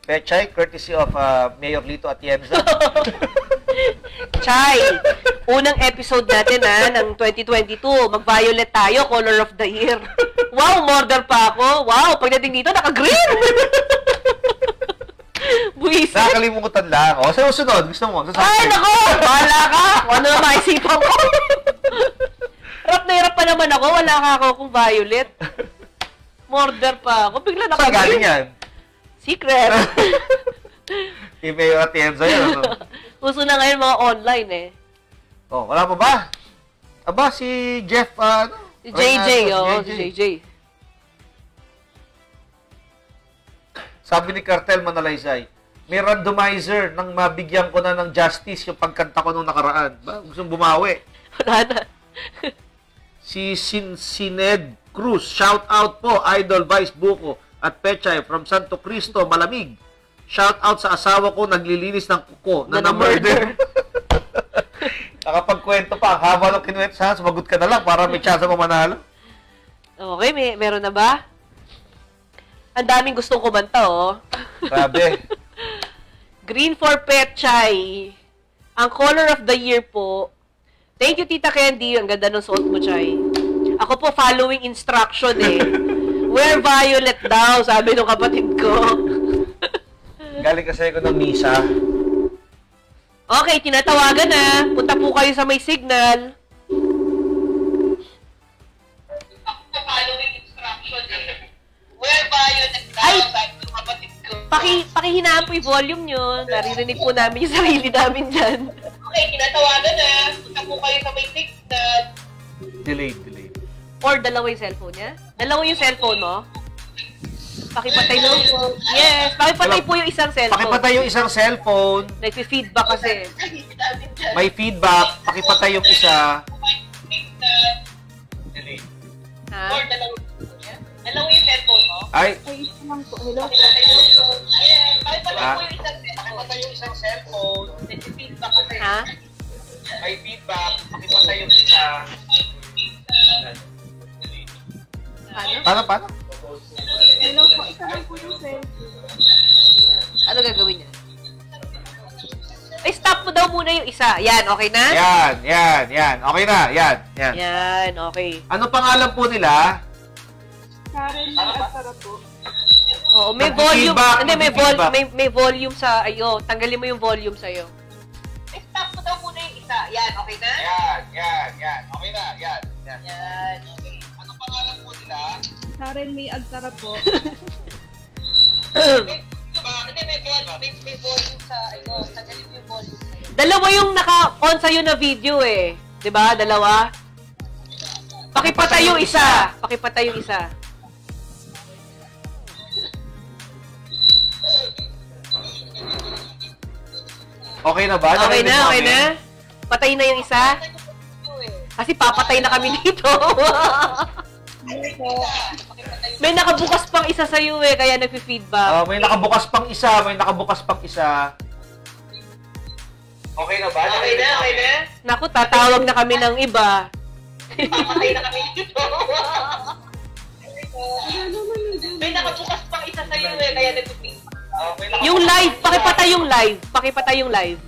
Pechay, courtesy of Mayor Lito Atienza. Chay, unang episode natin ng 2022. Mag-violet tayo, color of the year. Wow, murder pa ako. Wow, pagdating dito, naka-green. Buisit. Nakakalimutan lang. O, sa susunod, gusto mo? Ay, nako! Bahala ka! Kung ano na maisipan ko. Rap na hirap pa naman ako. Wala ka ako kung violet. Murder pa ako. Bigla Saan galing naka-green. yan? Secret. Kay Mayor Atienza yan. Ano? Uso na ngayon mga online eh. Oh, wala pa ba? Aba, si Jeff, Si JJ, si JJ. Sabi ni Cartel Manalaysay, may randomizer nang mabigyan ko na ng justice yung pagkanta ko nung nakaraan. Ba? Gusto bumawi. Wala na. Si Sined Cruz, shout out po, Idol Vice Buko at Pechay from Santo Cristo, Malamig. Shout out sa asawa ko naglilinis ng kuko na na-murder. Nakapagkwento pa. Ang haba ng kinuwento sa sumagot ka na lang para may chance mo manalo. Okay, meron na ba? Ang daming gustong kumanta, oh. Grabe. Green for Petchay. Ang color of the year po. Thank you, Tita Candy. Ang ganda ng suot mo, Chay. Ako po, following instruction, eh. Wear violet daw, sabi ng kapatid ko. Galing kasi ako ng misa. Okay, tinatawagan na. Punta po kayo sa may signal. Ay, pakihinaan po yung volume nyo. Naririnig po namin yung sarili namin dyan. Okay, tinatawagan na. Punta po kayo sa may signal. Delayed. Or dalawa yung cellphone niya? Dalawa yung cellphone mo? Pakipatay no? Yes, pakipatay po yung isang cellphone. Pakipatay yung isang cellphone. Nagpi-feedback kasi. May feedback. Pakipatay yung isa. Ha? Dalawa yung cellphone mo? Ay. Hello? Pakipatay po yung isang cellphone. Pakipatay yung isang cellphone. Nagpi-feedback kasi. Ha? May feedback. Pakipatay yung isa. Paano? Hello po, isa lang po yung cellphone. Ano gagawin niya? Ay, stop mo daw muna yung isa. Yan, okay na? Yan. Okay na. Yan. Yan, okay. Ano pangalan po nila? Karen at Sara po. Oo, may volume. Hindi, may volume sa ayo. Tanggalin mo yung volume sa iyo. Ay, stop mo daw muna yung isa. Yan, okay na? Yan. Okay na. Yan. Yan, okay. Ano pangalan po nila? Karen May Agtara po. May volume sa ayo. Tanggalin mo yung volume sa iyo. Dalawa yung naka-on sa'yo na video eh. 'Di ba? Dalawa. Pakipatay yung isa. Okay na ba? Okay na. Patay na yung isa. Kasi papatay na kami dito. May nakabukas pang isa sa'yo eh, kaya nagpi-feedback. May nakabukas pang isa. Okay na ba? Okay na. Naku, tatawag na kami ng iba. Papatay na kami dito. May nakabukas pang isa sa'yo eh, kaya nagpi-feedback. Yung live, pakipatay yung live.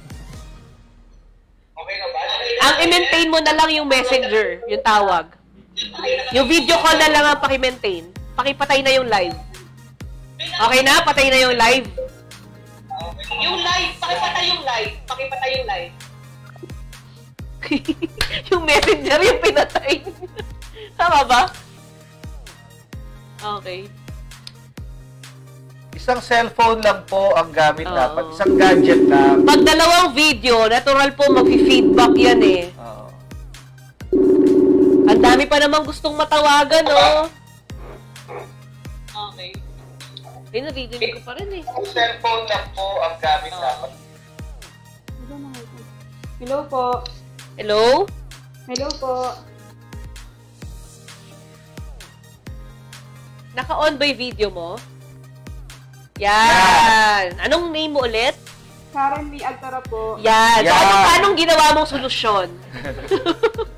Okay na ba? Ang i-maintain mo na lang yung messenger, yung tawag. Yung video call na lang ang paki-maintain. Pakipatay na yung live. Okay na? Patay na yung live. Yung live, pakipatay yung live. Yung messenger yung pinatay. Tama ba? Okay. Isang cellphone lang po ang gamit dapat. Isang gadget lang. Pag dalawang video, natural po mag-feedback yan eh. Ang dami pa namang gustong matawagan, no? Okay. Narinig ko pa rin eh. Isang cellphone lang po ang gamit dapat. Hello po. Hello? Hello po. Naka-on ba yung video mo? Yan. Anong name mo ulit? Karen May Agtara po. Yan. So, anong ginawa mong solusyon?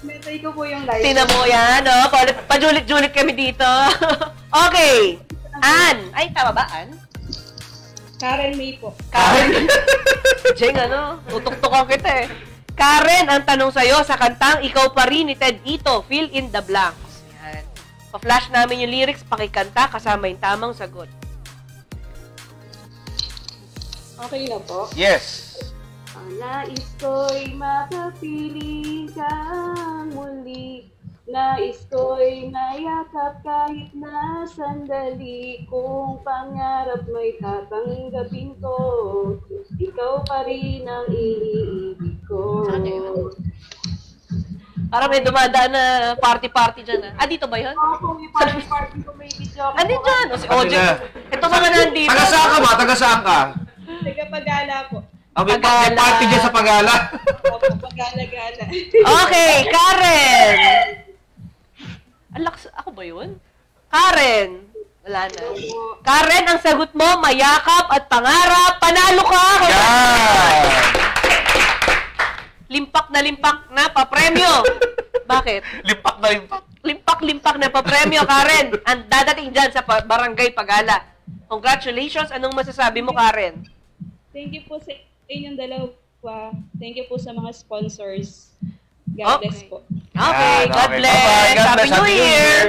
Metay ko po yung live. Tina mo yan, no? Pajulit-julit kami dito. Okay. Ann. Ay, tama ba, Ann? Karen May po. Karen. Jeng, tutok-tokan kita eh. Karen, ang tanong sa'yo sa kantang Ikaw Pa Rin ni Ted Ito, Fill in the Blanks. Yan. Pa-flash namin yung lyrics, pakikanta, kasama yung tamang sagot. Okay na po. Yes. Nais ko'y makapiling ka muli. Nais ko'y nayakap kahit na sandali. Kung pangarap may tatanggapin ko, ikaw pa rin ang iniibig ko. Parang may dumadaan na party-party dyan. Dito ba yun? Kung may party ko may video. Andin dyan. O si OJ. Ito mga nandito. Taga saan ka ba? Taga saan ka? Taga-Pagala po. May party dyan sa Pagala. Opo, Pagala-gala. Okay, Karen! Ako ba yun? Karen! Wala na. Karen, ang sagot mo, mayakap at pangarap. Panalo ka! Yan! Limpak na na papremyo. Bakit? Limpak na limpak. Limpak na papremyo, Karen. Ang dadating dyan sa Barangay Pagala. Congratulations. Anong masasabi mo, Karen? Thank you po sa inyong dalawa. Thank you po sa mga sponsors. God bless po. Okay, Yan, God okay. bless. Bye-bye. God Happy bless. New Year.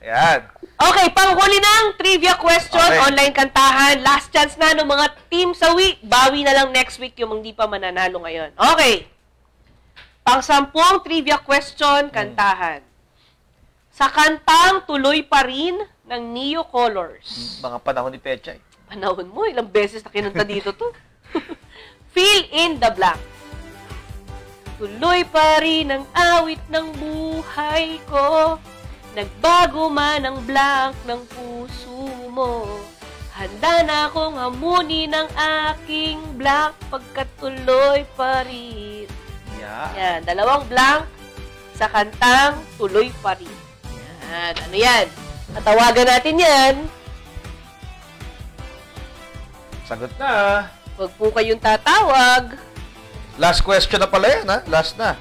Yan. Okay, panghuli ng trivia question, Okay. online kantahan. Last chance na ng mga team sa week. Bawi na lang next week yung hindi pa mananalo ngayon. Okay. Pang-10 trivia question, kantahan. Sa kantang Tuloy Pa Rin ng Neo Colors. Mga panahon ni Pechay. Panahon mo, ilang beses na kinanta dito to. Fill in the blank. Tuloy pa rin ang awit ng buhay ko. Nagbago man ang blank ng puso mo. Handa na akong hamunin ang aking blank pagkatuloy pa rin. Yan, dalawang blank sa kantang Tuloy Pa Rin. Yan, ano yan? Tatawagan natin yan. Sagot na. Huwag po kayong tatawag. Last question na pala yan, ha? Last na.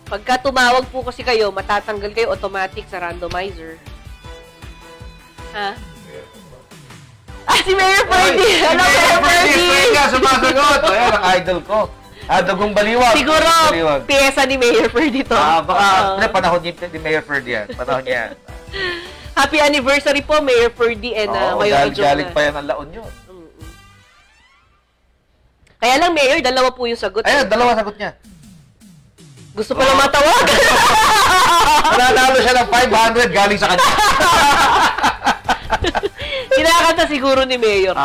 Pagka tumawag po kasi kayo, matatanggal kayo automatic sa randomizer. Ha? Si Mayor Ferdy! Hello, Mayor Ferdy! Estrella, sumasagot! Ayan, ang idol ko. Dugong Baliwag. Siguro, piyesa ni Mayor Ferdy to. Baka, panahon ni Mayor Ferdy yan. Panahon niya yan. Happy anniversary po, Mayor Ferdy and Mayor Joke. Galing pa yan ang laon yun. Kaya lang, Mayor, dalawa po yung sagot. Ayan, dalawa sagot niya. Gusto pa lang matawag. Nanalo siya ng 500 galing sa kanya. Kinakanta siguro ni Mayor.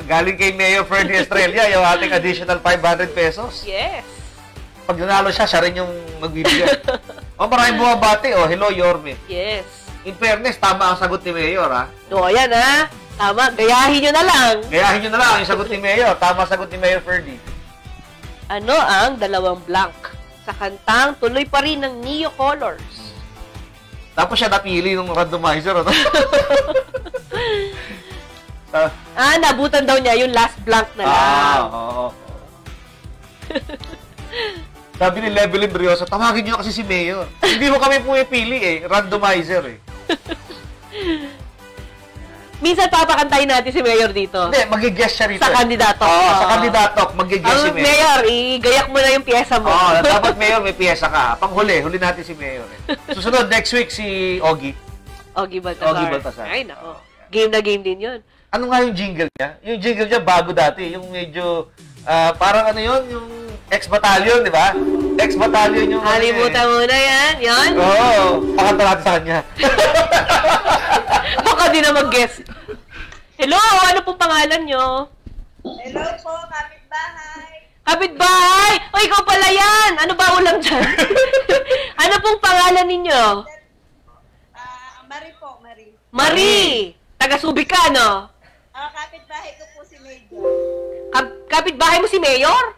Galing kay Mayor Ferdy Estrella, yung ating additional 500 pesos. Yes. Pag nanalo siya, siya rin yung magbibigay. Maraming bumabati. Hello, Yorme. Yes. In fairness, tama ang sagot ni Mayor, ha? Ayan, ha? Tama. Gayahin nyo na lang. Gayahin nyo na lang yung sagot ni Mayor. Tama sagot ni Mayor Ferdy. Ano ang dalawang blank sa kantang Tuloy Pa Rin ng Neo Colors? Tapos siya napili ng randomizer, ano? Nabutan daw niya yung last blank na lang. Oo. Sabi ni Levelin Briosa, tawagin niyo kasi si Mayor. Hindi mo kami pumipili randomizer Minsan papakantahin natin si Mayor dito. Hindi, mag-guess siya rito. Sa kandidato. Sa kandidato, mag-guess si Mayor. Mayor, igayak mo na yung pyesa mo. Dapat Mayor, may pyesa ka. Panghuli, huli natin si Mayor. Susunod, next week si Ogie. Ogie Baltasar. Ay, nako. Game na game din yun. Ano nga yung jingle niya? Yung jingle niya bago dati. Yung medyo, parang ano yun, yung ex-battalion, di ba? Ex-battalion yung... Halimutan mo na yan. Yan? Oo. Pakanta natin sa kanya. Baka di na mag-guess. Hello, ano pong pangalan nyo? Hello po, kapitbahay. Kapitbahay! O, ikaw pala yan! Ano ba ulam dyan? Ano pong pangalan ninyo? Marie po, Marie. Marie! Taga-Subic ka, no? Kapitbahay ko po si Major. Kapitbahay mo si Mayor?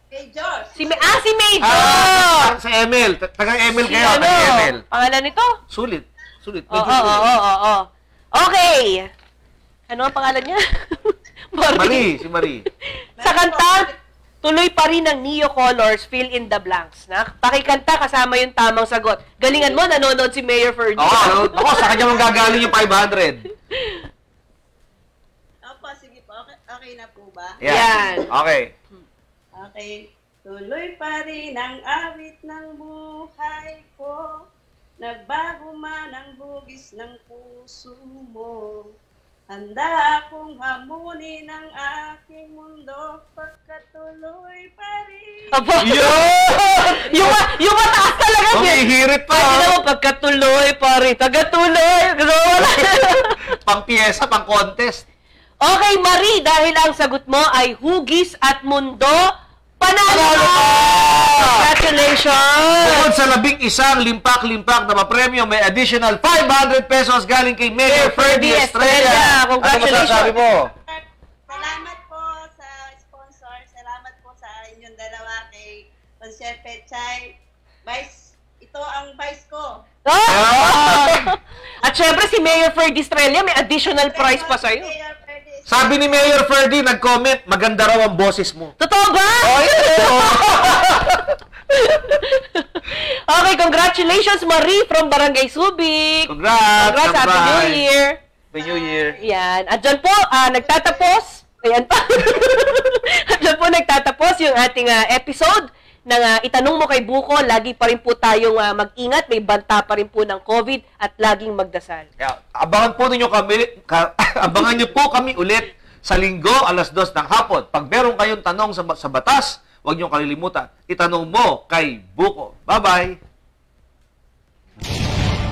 Major. Si Major! Sa ML. Taga-ML kayo. Ano? Taga-ML. Pangalan nito? Sulit. Oo. Okay. Ano ang pangalan niya? Marie. Si Marie. Sa kanta, Tuloy Pa Rin ng Neo Colors, Fill in the Blanks. Pakikanta kasama yung tamang sagot. Galingan mo, nanonood si Mayor Ferdy. Ako, sa kanya manggagaling yung 500. Opo, sige po. Okay na po ba? Yan. Okay. Okay. Tuloy pa rin ang awit ng buhay ko. Nagbago man ang bugis ng puso mo. Handa akong hamunin ang aking mundo pagkatuloy pa rin. Apo. Yung mataas talaga. Hihirit pa. Pwede naman pagkatuloy pa rin. Tagatuloy. Pang piyesa, pang contest. Okay, Marie, dahil ang sagot mo ay hugis at mundo, panalo! Congratulations! Bukod sa 11 limpak-limpak na mapremyo, may additional 500 pesos galing kay Mayor Ferdy Estrella. Congratulations! Ano masasabi mo? Salamat po sa sponsor. Salamat po sa inyong dalawa kay Monsieur Pechay. Vice, ito ang vice ko. At syempre si Mayor Ferdy Estrella may additional prize pa sa'yo. Mayor Ferdy Sabi ni Mayor Ferdy, nag-comment, maganda raw ang boses mo. Totoo ba? Oh, yeah. Okay, congratulations, Marie from Barangay Subic. Congrats. Happy New Year. Happy New Year. Yan. At dyan po, nagtatapos. Ayan pa. At dyan po nagtatapos yung ating episode ng Itanong Mo Kay Buko. Lagi pa rin po tayong mag-ingat. May banta pa rin po ng COVID at laging magdasal. Yeah. Abangan niyo po kami ulit sa Linggo, alas 2 ng hapon. Pag meron kayong tanong sa batas, huwag niyong kalilimutan. Itanong mo kay Buko. Bye-bye!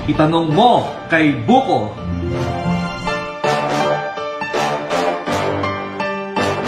Itanong mo kay Buko.